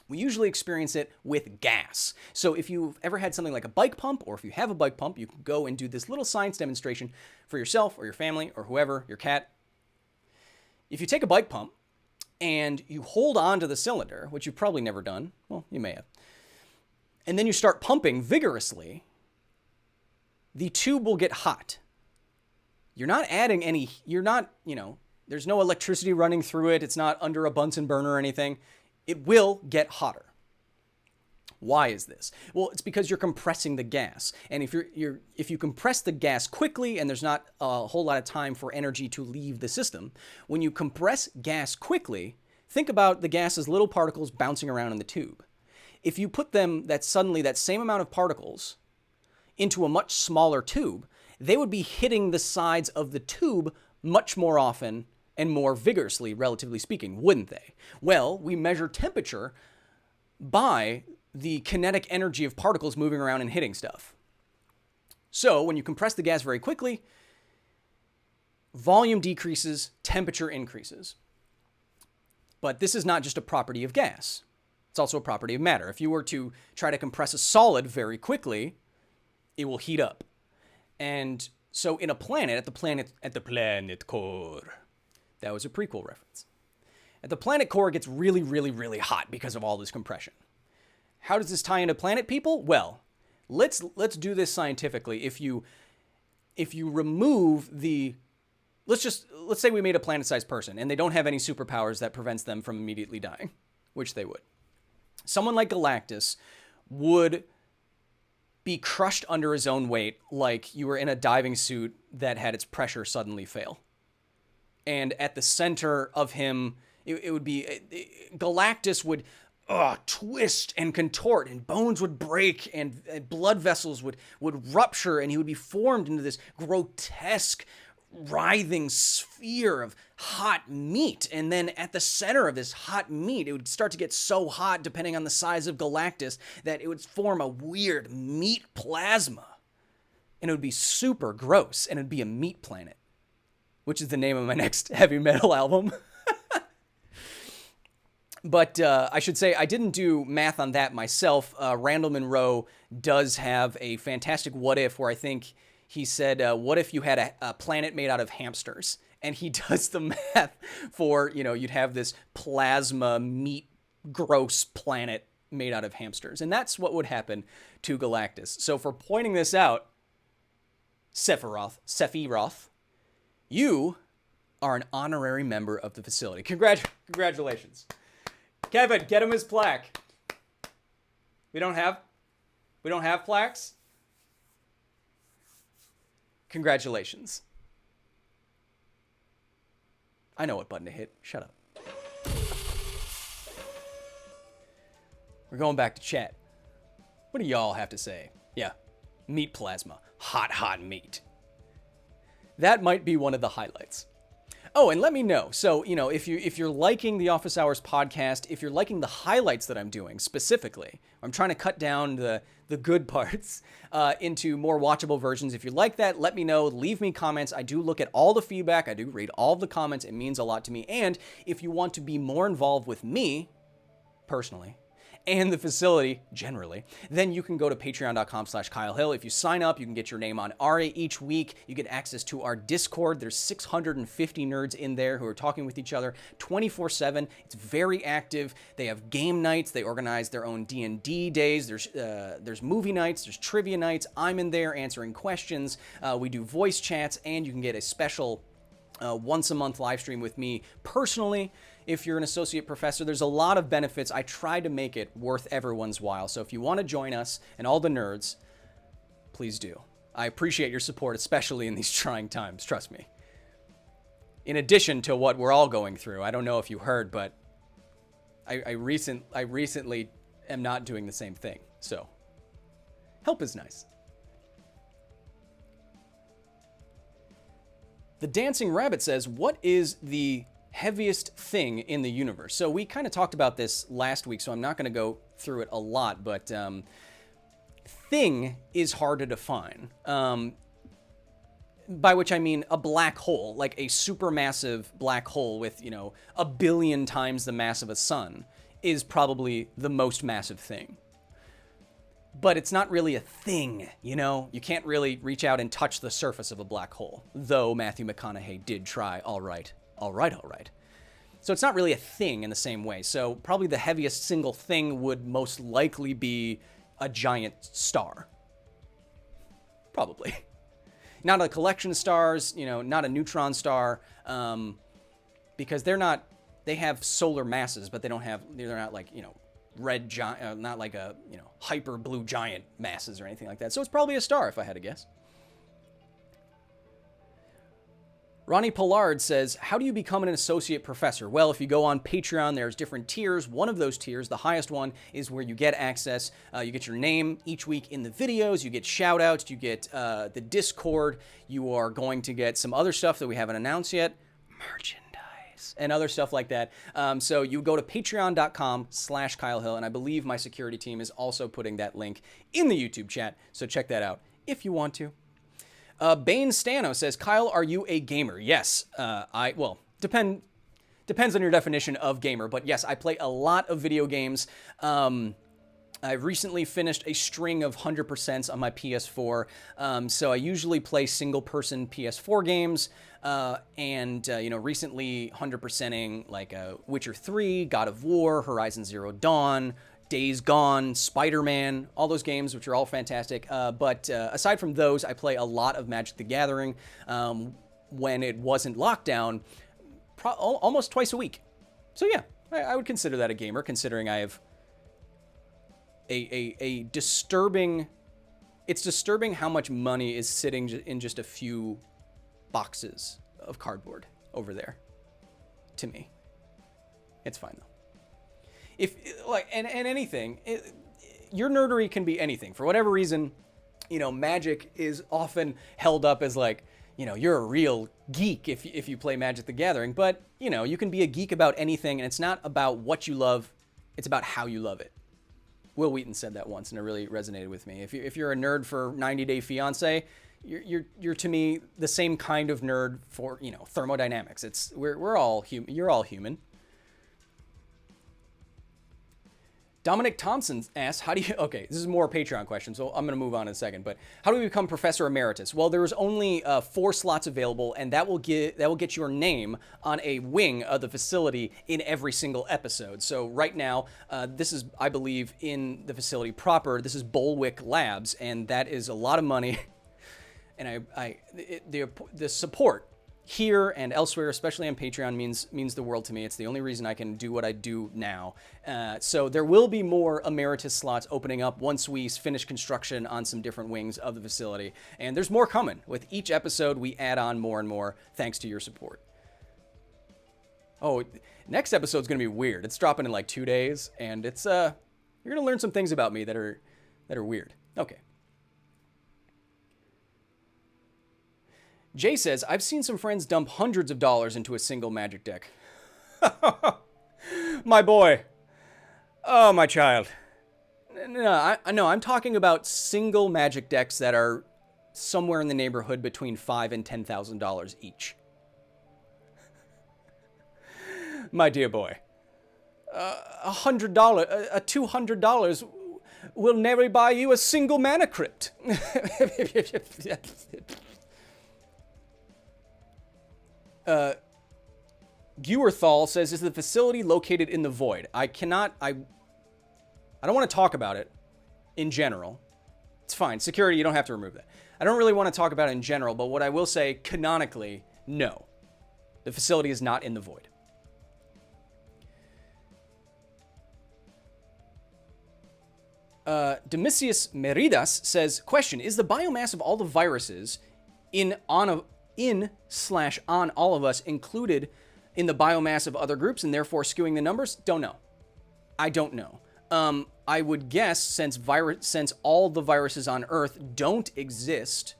we usually experience it with gas. So if you've ever had something like a bike pump, or if you have a bike pump, you can go and do this little science demonstration for yourself or your family or whoever, your cat. If you take a bike pump and you hold on to the cylinder, which you've probably never done, well, you may have, and then you start pumping vigorously, the tube will get hot. You're not adding any, there's no electricity running through it. It's not under a Bunsen burner or anything. It will get hotter. Why is this? Well, it's because you're compressing the gas. And if you compress the gas quickly and there's not a whole lot of time for energy to leave the system, when you compress gas quickly, think about the gas as little particles bouncing around in the tube. If you put that same amount of particles into a much smaller tube, they would be hitting the sides of the tube much more often and more vigorously, relatively speaking, wouldn't they? Well, we measure temperature by the kinetic energy of particles moving around and hitting stuff. So when you compress the gas very quickly, volume decreases, temperature increases. But this is not just a property of gas. It's also a property of matter. If you were to try to compress a solid very quickly, it will heat up. And so in a planet, at the planet core, that was a prequel reference. At the planet core, it gets really, really, really hot because of all this compression. How does this tie into planet people? Well, let's do this scientifically. If you remove let's say we made a planet-sized person and they don't have any superpowers that prevents them from immediately dying, which they would. Someone like Galactus would be crushed under his own weight like you were in a diving suit that had its pressure suddenly fail. And at the center of him, it would be, Galactus would twist and contort, and bones would break, and blood vessels would rupture, and he would be formed into this grotesque, writhing sphere of hot meat. And then at the center of this hot meat, it would start to get so hot, depending on the size of Galactus, that it would form a weird meat plasma. And it would be super gross, and it would be a meat planet, which is the name of my next heavy metal album. But I should say I didn't do math on that myself. Randall Munroe does have a fantastic what if, where I think he said, what if you had a planet made out of hamsters? And he does the math for, you'd have this plasma meat gross planet made out of hamsters. And that's what would happen to Galactus. So for pointing this out, Sephiroth, you are an honorary member of the facility. Congratulations. Kevin, get him his plaque. We don't have plaques? Congratulations. I know what button to hit. Shut up. We're going back to chat. What do y'all have to say? Yeah, meat plasma. Hot meat. That might be one of the highlights. Oh, and let me know. So, if you're liking the Office Hours podcast, if you're liking the highlights that I'm doing specifically, I'm trying to cut down the good parts into more watchable versions. If you like that, let me know. Leave me comments. I do look at all the feedback. I do read all the comments. It means a lot to me. And if you want to be more involved with me, personally, and the facility generally, then you can go to patreon.com/Kyle Hill. If you sign up, you can get your name on ARIA each week. You get access to our Discord. There's 650 nerds in there who are talking with each other 24/7. It's very active. They have game nights. They organize their own D&D days. There's movie nights. There's trivia nights. I'm in there answering questions. We do voice chats, and you can get a special once a month live stream with me personally. If you're an associate professor, there's a lot of benefits. I try to make it worth everyone's while. So if you want to join us and all the nerds, please do. I appreciate your support, especially in these trying times. Trust me. In addition to what we're all going through, I don't know if you heard, but I recently am not doing the same thing. So help is nice. The Dancing Rabbit says, what is the heaviest thing in the universe? So we kind of talked about this last week, so I'm not going to go through it a lot, but thing is hard to define. By which I mean a black hole, like a supermassive black hole with, 1 billion times the mass of a sun is probably the most massive thing. But it's not really a thing, You can't really reach out and touch the surface of a black hole, though Matthew McConaughey did try. All right. So it's not really a thing in the same way. So probably the heaviest single thing would most likely be a giant star. Probably. Not a collection of stars, not a neutron star, because they have solar masses, but they're not like, red giant, not like a, hyper blue giant masses or anything like that. So it's probably a star if I had to guess. Ronnie Pollard says, how do you become an associate professor? Well, if you go on Patreon, there's different tiers. One of those tiers, the highest one, is where you get access. You get your name each week in the videos. You get shout outs. You get the Discord. You are going to get some other stuff that we haven't announced yet. Merchandise. And other stuff like that. So you go to patreon.com/Kyle Hill, and I believe my security team is also putting that link in the YouTube chat. So check that out if you want to. Bane Stano says, Kyle, are you a gamer? Yes. Depends on your definition of gamer, but yes, I play a lot of video games. I've recently finished a string of 100% on my PS4. So I usually play single-person PS4 games, and recently 100%ing like Witcher 3, God of War, Horizon Zero Dawn, Days Gone, Spider-Man, all those games, which are all fantastic. But aside from those, I play a lot of Magic the Gathering when it wasn't lockdown, almost twice a week. So yeah, I would consider that a gamer, considering I have a disturbing... It's disturbing how much money is sitting in just a few boxes of cardboard over there, to me. It's fine, though. If and anything, your nerdery can be anything. For whatever reason, Magic is often held up as like, you're a real geek if you play Magic the Gathering. But, you can be a geek about anything, and it's not about what you love. It's about how you love it. Will Wheaton said that once, and it really resonated with me. If you're a nerd for 90 Day Fiancé, you're to me the same kind of nerd for, thermodynamics. We're all human. You're all human. Dominic Thompson asks, okay, this is more Patreon questions, so I'm going to move on in a second, but how do we become Professor Emeritus? Well, there's only 4 slots available, and that will get your name on a wing of the facility in every single episode. So right now, this is, I believe, in the facility proper. This is Bolwick Labs, and that is a lot of money, and the support here and elsewhere, especially on Patreon, means the world to me. It's the only reason I can do what I do now. So there will be more emeritus slots opening up once we finish construction on some different wings of the facility. And there's more coming. With each episode, we add on more and more thanks to your support. Oh, next episode's going to be weird. It's dropping in like 2 days, and it's you're going to learn some things about me that are weird. Okay. Jay says, I've seen some friends dump hundreds of dollars into a single Magic deck. My boy. Oh, my child. No, I'm talking about single Magic decks that are somewhere in the neighborhood between $5,000 and $10,000 each. My dear boy. $200 will never buy you a single mana crypt. Gewerthal says, is the facility located in the void? I don't want to talk about it in general. It's fine. Security, you don't have to remove that. I don't really want to talk about it in general, but what I will say, canonically, no. The facility is not in the void. Demisius Meridas says, question, is the biomass of all the viruses on all of us included in the biomass of other groups and therefore skewing the numbers? Don't know. I don't know. I would guess since all the viruses on Earth don't exist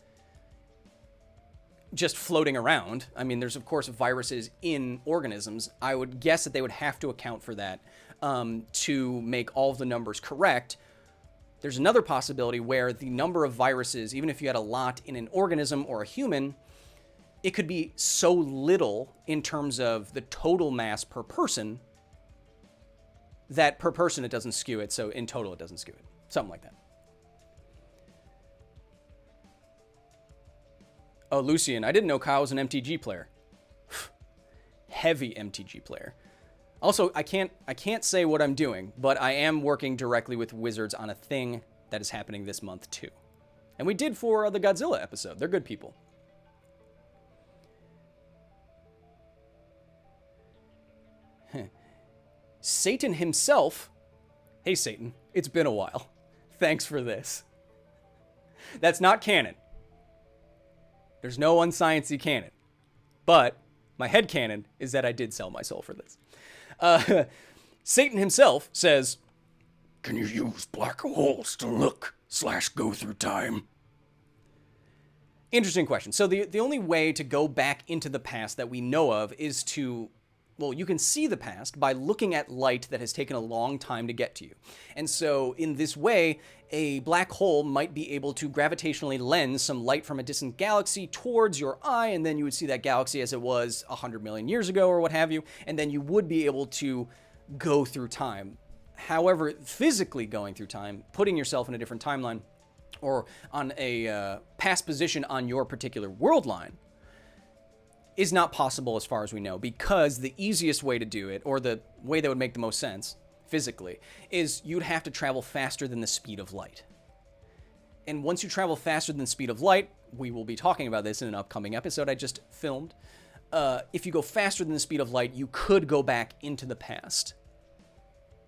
just floating around. I mean, there's of course viruses in organisms. I would guess that they would have to account for that to make all of the numbers correct. There's another possibility where the number of viruses, even if you had a lot in an organism or a human, it could be so little in terms of the total mass per person that per person it doesn't skew it. So in total it doesn't skew it. Something like that. Oh, Lucian, I didn't know Kyle was an MTG player. Heavy MTG player. Also, I can't say what I'm doing, but I am working directly with Wizards on a thing that is happening this month too. And we did for the Godzilla episode. They're good people. Satan himself. Hey, Satan, it's been a while. Thanks for this. That's not canon. There's no unsciency canon. But my headcanon is that I did sell my soul for this. Satan himself says, "Can you use black holes to look/go through time?" Interesting question. So the only way to go back into the past that we know of is to, well, you can see the past by looking at light that has taken a long time to get to you. And so in this way, a black hole might be able to gravitationally lens some light from a distant galaxy towards your eye, and then you would see that galaxy as it was 100 million years ago or what have you, and then you would be able to go through time. However, physically going through time, putting yourself in a different timeline or on a past position on your particular world line, is not possible as far as we know, because the easiest way to do it, or the way that would make the most sense physically, is you'd have to travel faster than the speed of light. And once you travel faster than the speed of light, we will be talking about this in an upcoming episode I just filmed. If you go faster than the speed of light, you could go back into the past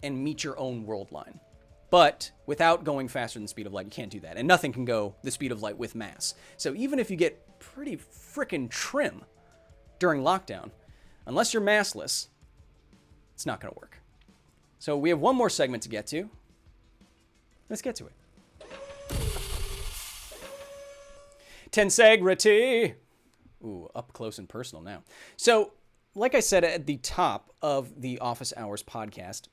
and meet your own world line. But without going faster than the speed of light, you can't do that. And nothing can go the speed of light with mass. So even if you get pretty frickin' trim during lockdown, unless you're massless, it's not going to work. So we have one more segment to get to. Let's get to it. Tensegrity. Ooh, up close and personal now. So, like I said at the top of the Office Hours podcast,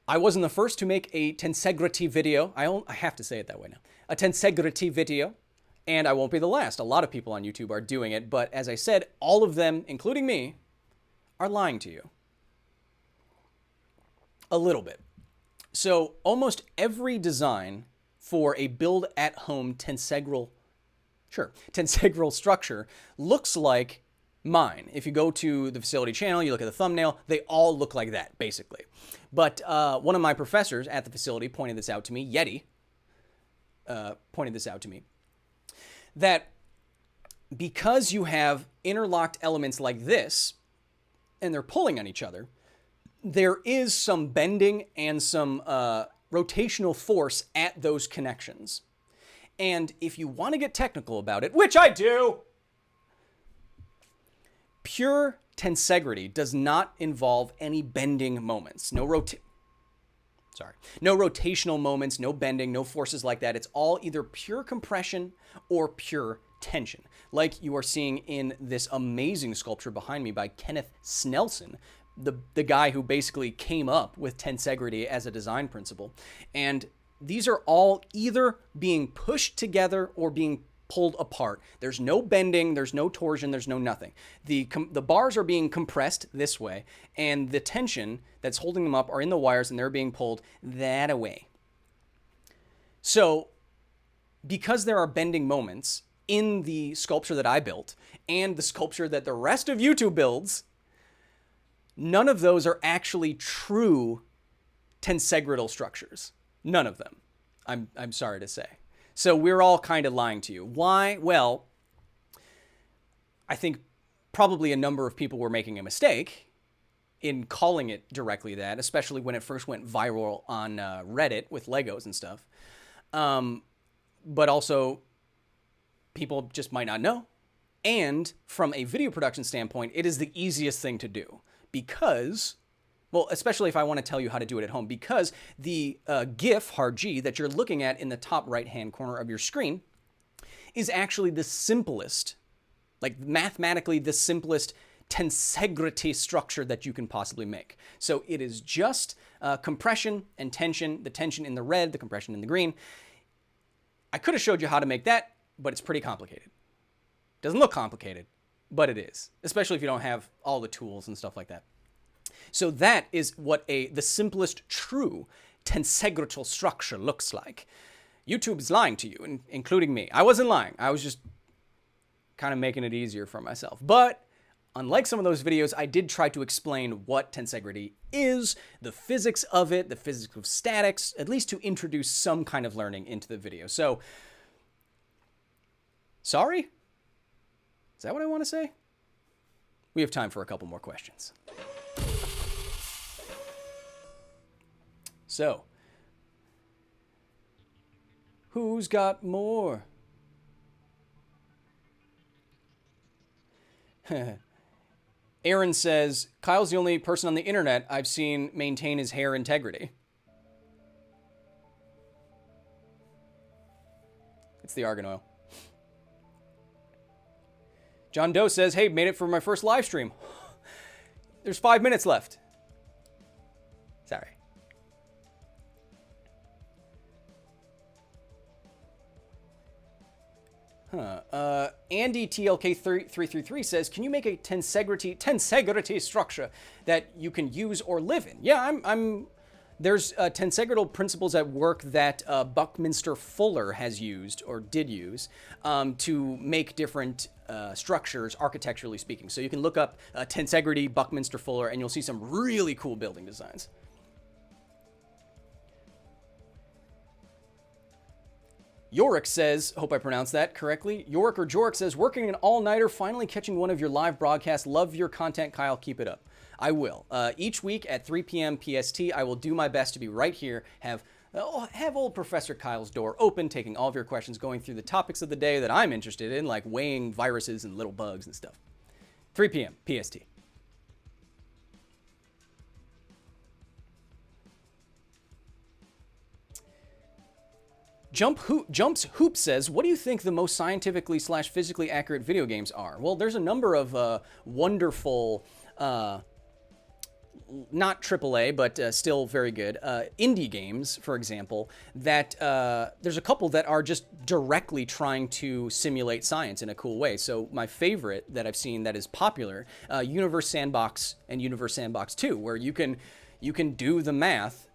I wasn't the first to make a Tensegrity video. I have to say it that way now. A Tensegrity video. And I won't be the last. A lot of people on YouTube are doing it. But as I said, all of them, including me, are lying to you. A little bit. So almost every design for a build-at-home tensegral structure looks like mine. If you go to the facility channel, you look at the thumbnail, they all look like that, basically. But one of my professors at the facility pointed this out to me, Yeti, pointed this out to me, that because you have interlocked elements like this, and they're pulling on each other, there is some bending and some rotational force at those connections. And if you want to get technical about it, which I do, pure tensegrity does not involve any bending moments. No rotational moments, no bending, no forces like that. It's all either pure compression or pure tension, like you are seeing in this amazing sculpture behind me by Kenneth Snelson, the guy who basically came up with tensegrity as a design principle. And these are all either being pushed together or being pulled apart. There's no bending, there's no torsion, there's no nothing. The bars are being compressed this way, and the tension that's holding them up are in the wires, and they're being pulled that away. So, because there are bending moments in the sculpture that I built, and the sculpture that the rest of YouTube builds, none of those are actually true tensegrital structures. None of them, I'm sorry to say. So we're all kind of lying to you. Why? Well, I think probably a number of people were making a mistake in calling it directly that, especially when it first went viral on Reddit with Legos and stuff. But also, people just might not know. And from a video production standpoint, it is the easiest thing to do because, well, especially if I want to tell you how to do it at home, because the GIF, hard G, that you're looking at in the top right-hand corner of your screen is actually the simplest, like mathematically the simplest tensegrity structure that you can possibly make. So it is just compression and tension, the tension in the red, the compression in the green. I could have showed you how to make that, but it's pretty complicated. Doesn't look complicated, but it is, especially if you don't have all the tools and stuff like that. So that is what the simplest true tensegrital structure looks like. YouTube's lying to you, including me. I wasn't lying. I was just kind of making it easier for myself. But unlike some of those videos, I did try to explain what tensegrity is, the physics of it, the physics of statics, at least to introduce some kind of learning into the video. So, sorry? Is that what I want to say? We have time for a couple more questions. So, who's got more? Aaron says, Kyle's the only person on the internet I've seen maintain his hair integrity. It's the argan oil. John Doe says, hey, made it for my first live stream. There's 5 minutes left. Sorry. Andy TLK333 says, can you make a tensegrity structure that you can use or live in? Yeah, there's tensegrital principles at work that Buckminster Fuller has used, or did use, to make different structures, architecturally speaking. So you can look up tensegrity, Buckminster Fuller, and you'll see some really cool building designs. Yorick says, hope I pronounced that correctly. Yorick or Jorick says, working an all-nighter, finally catching one of your live broadcasts. Love your content, Kyle. Keep it up. I will. Each week at 3 p.m. PST, I will do my best to be right here, have old Professor Kyle's door open, taking all of your questions, going through the topics of the day that I'm interested in, like weighing viruses and little bugs and stuff. 3 p.m. PST. Jumps Hoop says, what do you think the most scientifically / physically accurate video games are? Well, there's a number of wonderful, not AAA, but still very good, indie games, for example, that there's a couple that are just directly trying to simulate science in a cool way. So my favorite that I've seen that is popular, Universe Sandbox and Universe Sandbox 2, where you can do the math,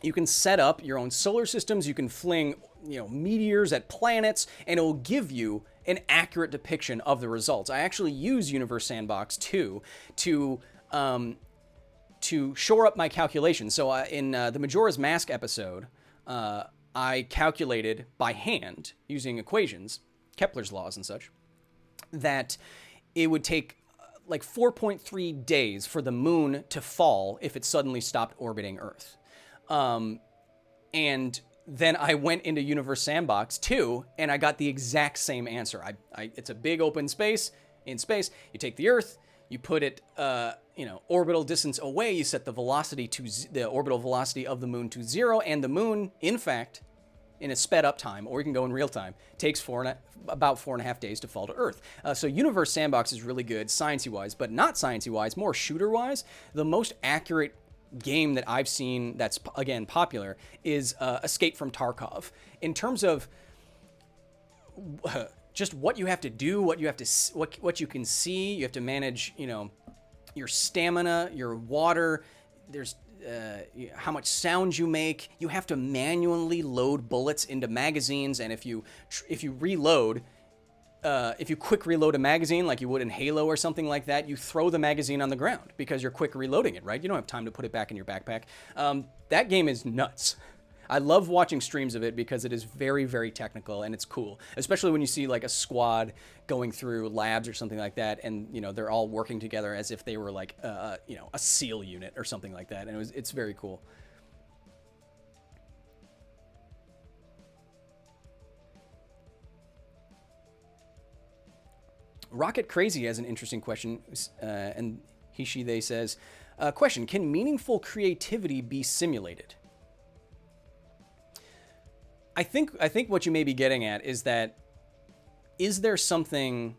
you can set up your own solar systems, you can fling, meteors at planets, and it will give you an accurate depiction of the results. I actually use Universe Sandbox 2 to shore up my calculations. So in the Majora's Mask episode, I calculated by hand, using equations, Kepler's laws and such, that it would take like 4.3 days for the moon to fall if it suddenly stopped orbiting Earth. And then I went into Universe Sandbox 2, and I got the exact same answer. It's a big open space. In space, you take the Earth, you put it, orbital distance away, you set the velocity to the orbital velocity of the moon to 0, and the moon, in fact, in a sped up time, or you can go in real time, takes about 4.5 days to fall to Earth. So Universe Sandbox is really good, sciencey wise, but not sciencey wise, more shooter wise. The most accurate game that I've seen that's, again, popular is Escape from Tarkov. In terms of just what you have to do, what you can see, you have to manage, your stamina, your water, there's how much sound you make. You have to manually load bullets into magazines, and if you reload, if you quick reload a magazine like you would in Halo or something like that, you throw the magazine on the ground because you're quick reloading it, right? You don't have time to put it back in your backpack. That game is nuts. I love watching streams of it because it is very, very technical and it's cool, especially when you see like a squad going through labs or something like that, and they're all working together as if they were like a SEAL unit or something like that, and it's very cool. Rocket Crazy has an interesting question, and they says, question, can meaningful creativity be simulated? I think what you may be getting at is that is there something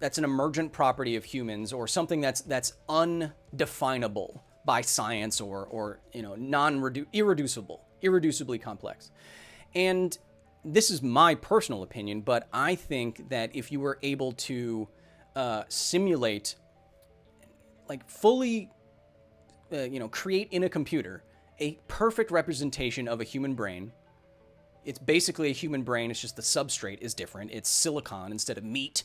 that's an emergent property of humans, or something that's undefinable by science, or irreducibly complex? And this is my personal opinion, but I think that if you were able to simulate, like fully, create in a computer a perfect representation of a human brain. It's basically a human brain, it's just the substrate is different. It's silicon instead of meat.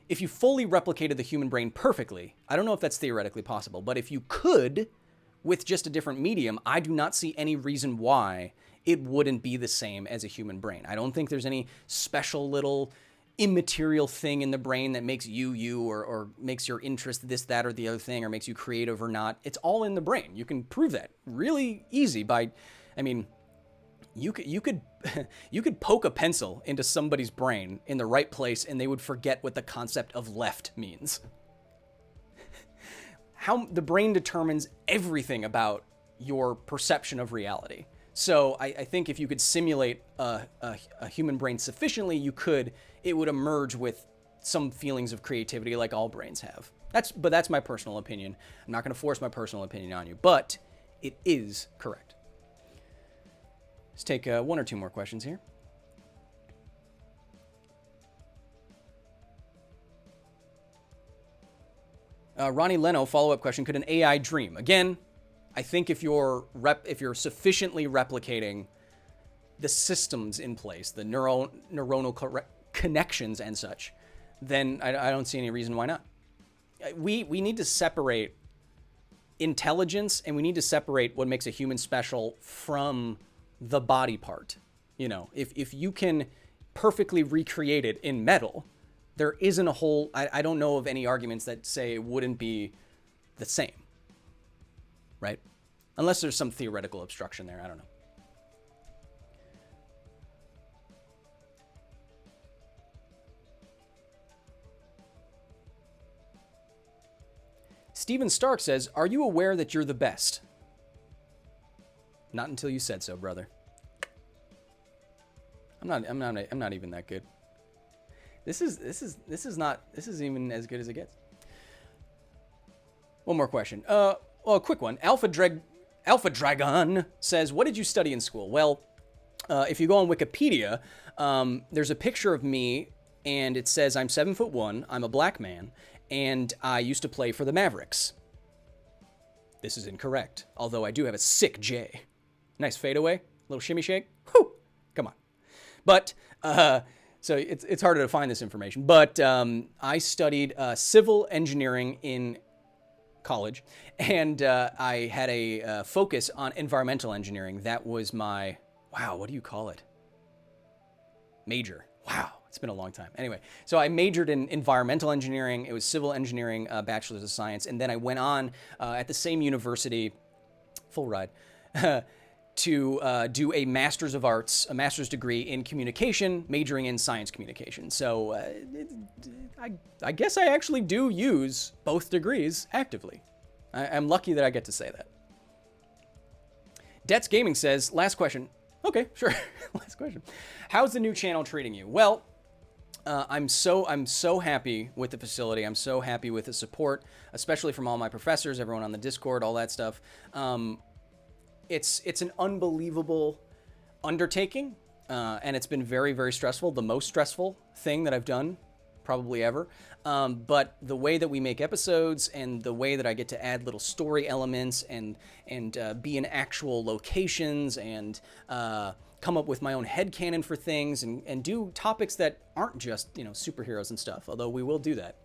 If you fully replicated the human brain perfectly, I don't know if that's theoretically possible, but if you could, with just a different medium, I do not see any reason why it wouldn't be the same as a human brain. I don't think there's any special little immaterial thing in the brain that makes you, or makes your interest this, that, or the other thing, or makes you creative or not. It's all in the brain. You can prove that really easy by, you could poke a pencil into somebody's brain in the right place and they would forget what the concept of left means. How the brain determines everything about your perception of reality. So I think if you could simulate a human brain sufficiently, it would emerge with some feelings of creativity like all brains have. But that's my personal opinion. I'm not going to force my personal opinion on you, but it is correct. Let's take one or two more questions here. Ronnie Leno, follow-up question: could an AI dream? Again, I think if you're sufficiently replicating the systems in place, the neuronal connections and such, then I don't see any reason why not. We need to separate intelligence, and we need to separate what makes a human special from the body part. If you can perfectly recreate it in metal, there isn't a whole, I don't know of any arguments that say it wouldn't be the same, right? Unless there's some theoretical obstruction there, I don't know. Steven Stark says, are you aware that you're the best? Not until you said so, brother. I'm not even that good. This is even as good as it gets. One more question. A quick one. Alpha Dragon says, what did you study in school? Well, if you go on Wikipedia, there's a picture of me, and it says I'm 7'1", I'm a black man, and I used to play for the Mavericks. This is incorrect, although I do have a sick J. Nice fadeaway, little shimmy shake. Whew, come on. But so it's harder to find this information. But I studied civil engineering in college, and I had a focus on environmental engineering. That was my, what do you call it? Major. Wow, it's been a long time. Anyway, so I majored in environmental engineering. It was civil engineering, bachelor's of science, and then I went on at the same university, full ride, to do a master's of arts, a master's degree in communication, majoring in science communication. So I guess I actually do use both degrees actively. I'm lucky that I get to say that. Debts Gaming says, last question. Okay, sure. Last question. How's the new channel treating you? Well, I'm so happy with the facility. I'm so happy with the support, especially from all my professors, everyone on the Discord, all that stuff. It's an unbelievable undertaking, and it's been very, very stressful. The most stressful thing that I've done probably ever. But the way that we make episodes, and the way that I get to add little story elements, and be in actual locations, and come up with my own headcanon for things, and do topics that aren't just, superheroes and stuff, although we will do that.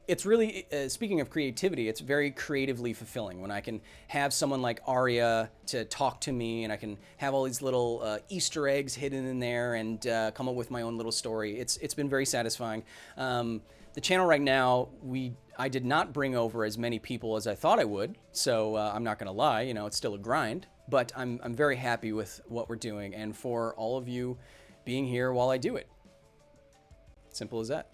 It's really, speaking of creativity, it's very creatively fulfilling when I can have someone like ARIA to talk to me, and I can have all these little Easter eggs hidden in there, and come up with my own little story. It's been very satisfying. The channel right now, I did not bring over as many people as I thought I would, so I'm not gonna lie, it's still a grind, but I'm very happy with what we're doing, and for all of you being here while I do it. Simple as that.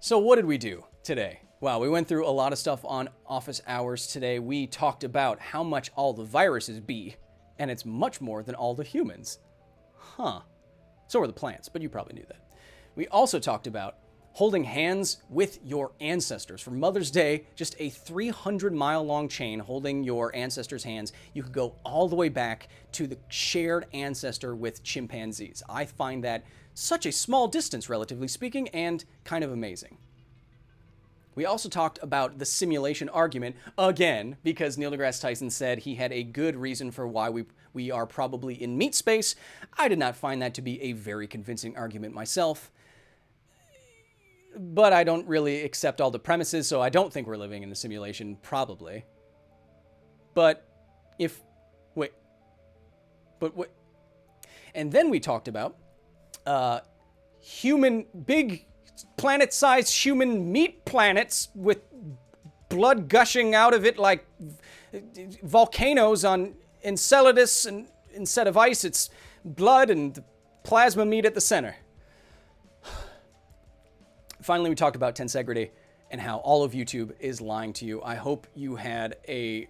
So what did we do today? Wow, we went through a lot of stuff on office hours today. We talked about how much all the viruses be And it's much more than all the humans. Huh. So are the plants, but you probably knew that. We also talked about holding hands with your ancestors. For Mother's Day, just a 300-mile-long chain holding your ancestors' hands. You could go all the way back to the shared ancestor with chimpanzees. I find that such a small distance, relatively speaking, and kind of amazing. We also talked about the simulation argument again, because Neil deGrasse Tyson said he had a good reason for why we are probably in meat space. I did not find that to be a very convincing argument myself, but I don't really accept all the premises, so I don't think we're living in a simulation, probably. But wait. And then we talked about big planet-sized human meat planets with blood gushing out of it like volcanoes on Enceladus, and instead of ice, it's blood and the plasma meat at the center. Finally, we talked about Tensegrity and how all of YouTube is lying to you. I hope you had a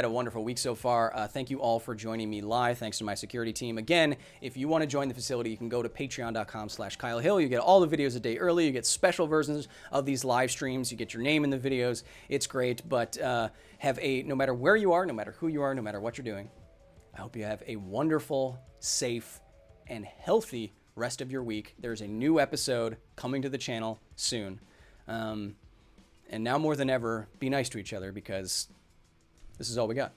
wonderful week so far. Thank you all for joining me live. Thanks to my security team. Again, if you want to join the facility, you can go to patreon.com/Kyle Hill. You get all the videos a day early. You get special versions of these live streams. You get your name in the videos. It's great. But no matter where you are, no matter who you are, no matter what you're doing, I hope you have a wonderful, safe, and healthy rest of your week. There's a new episode coming to the channel soon. And now more than ever, be nice to each other, because this is all we got.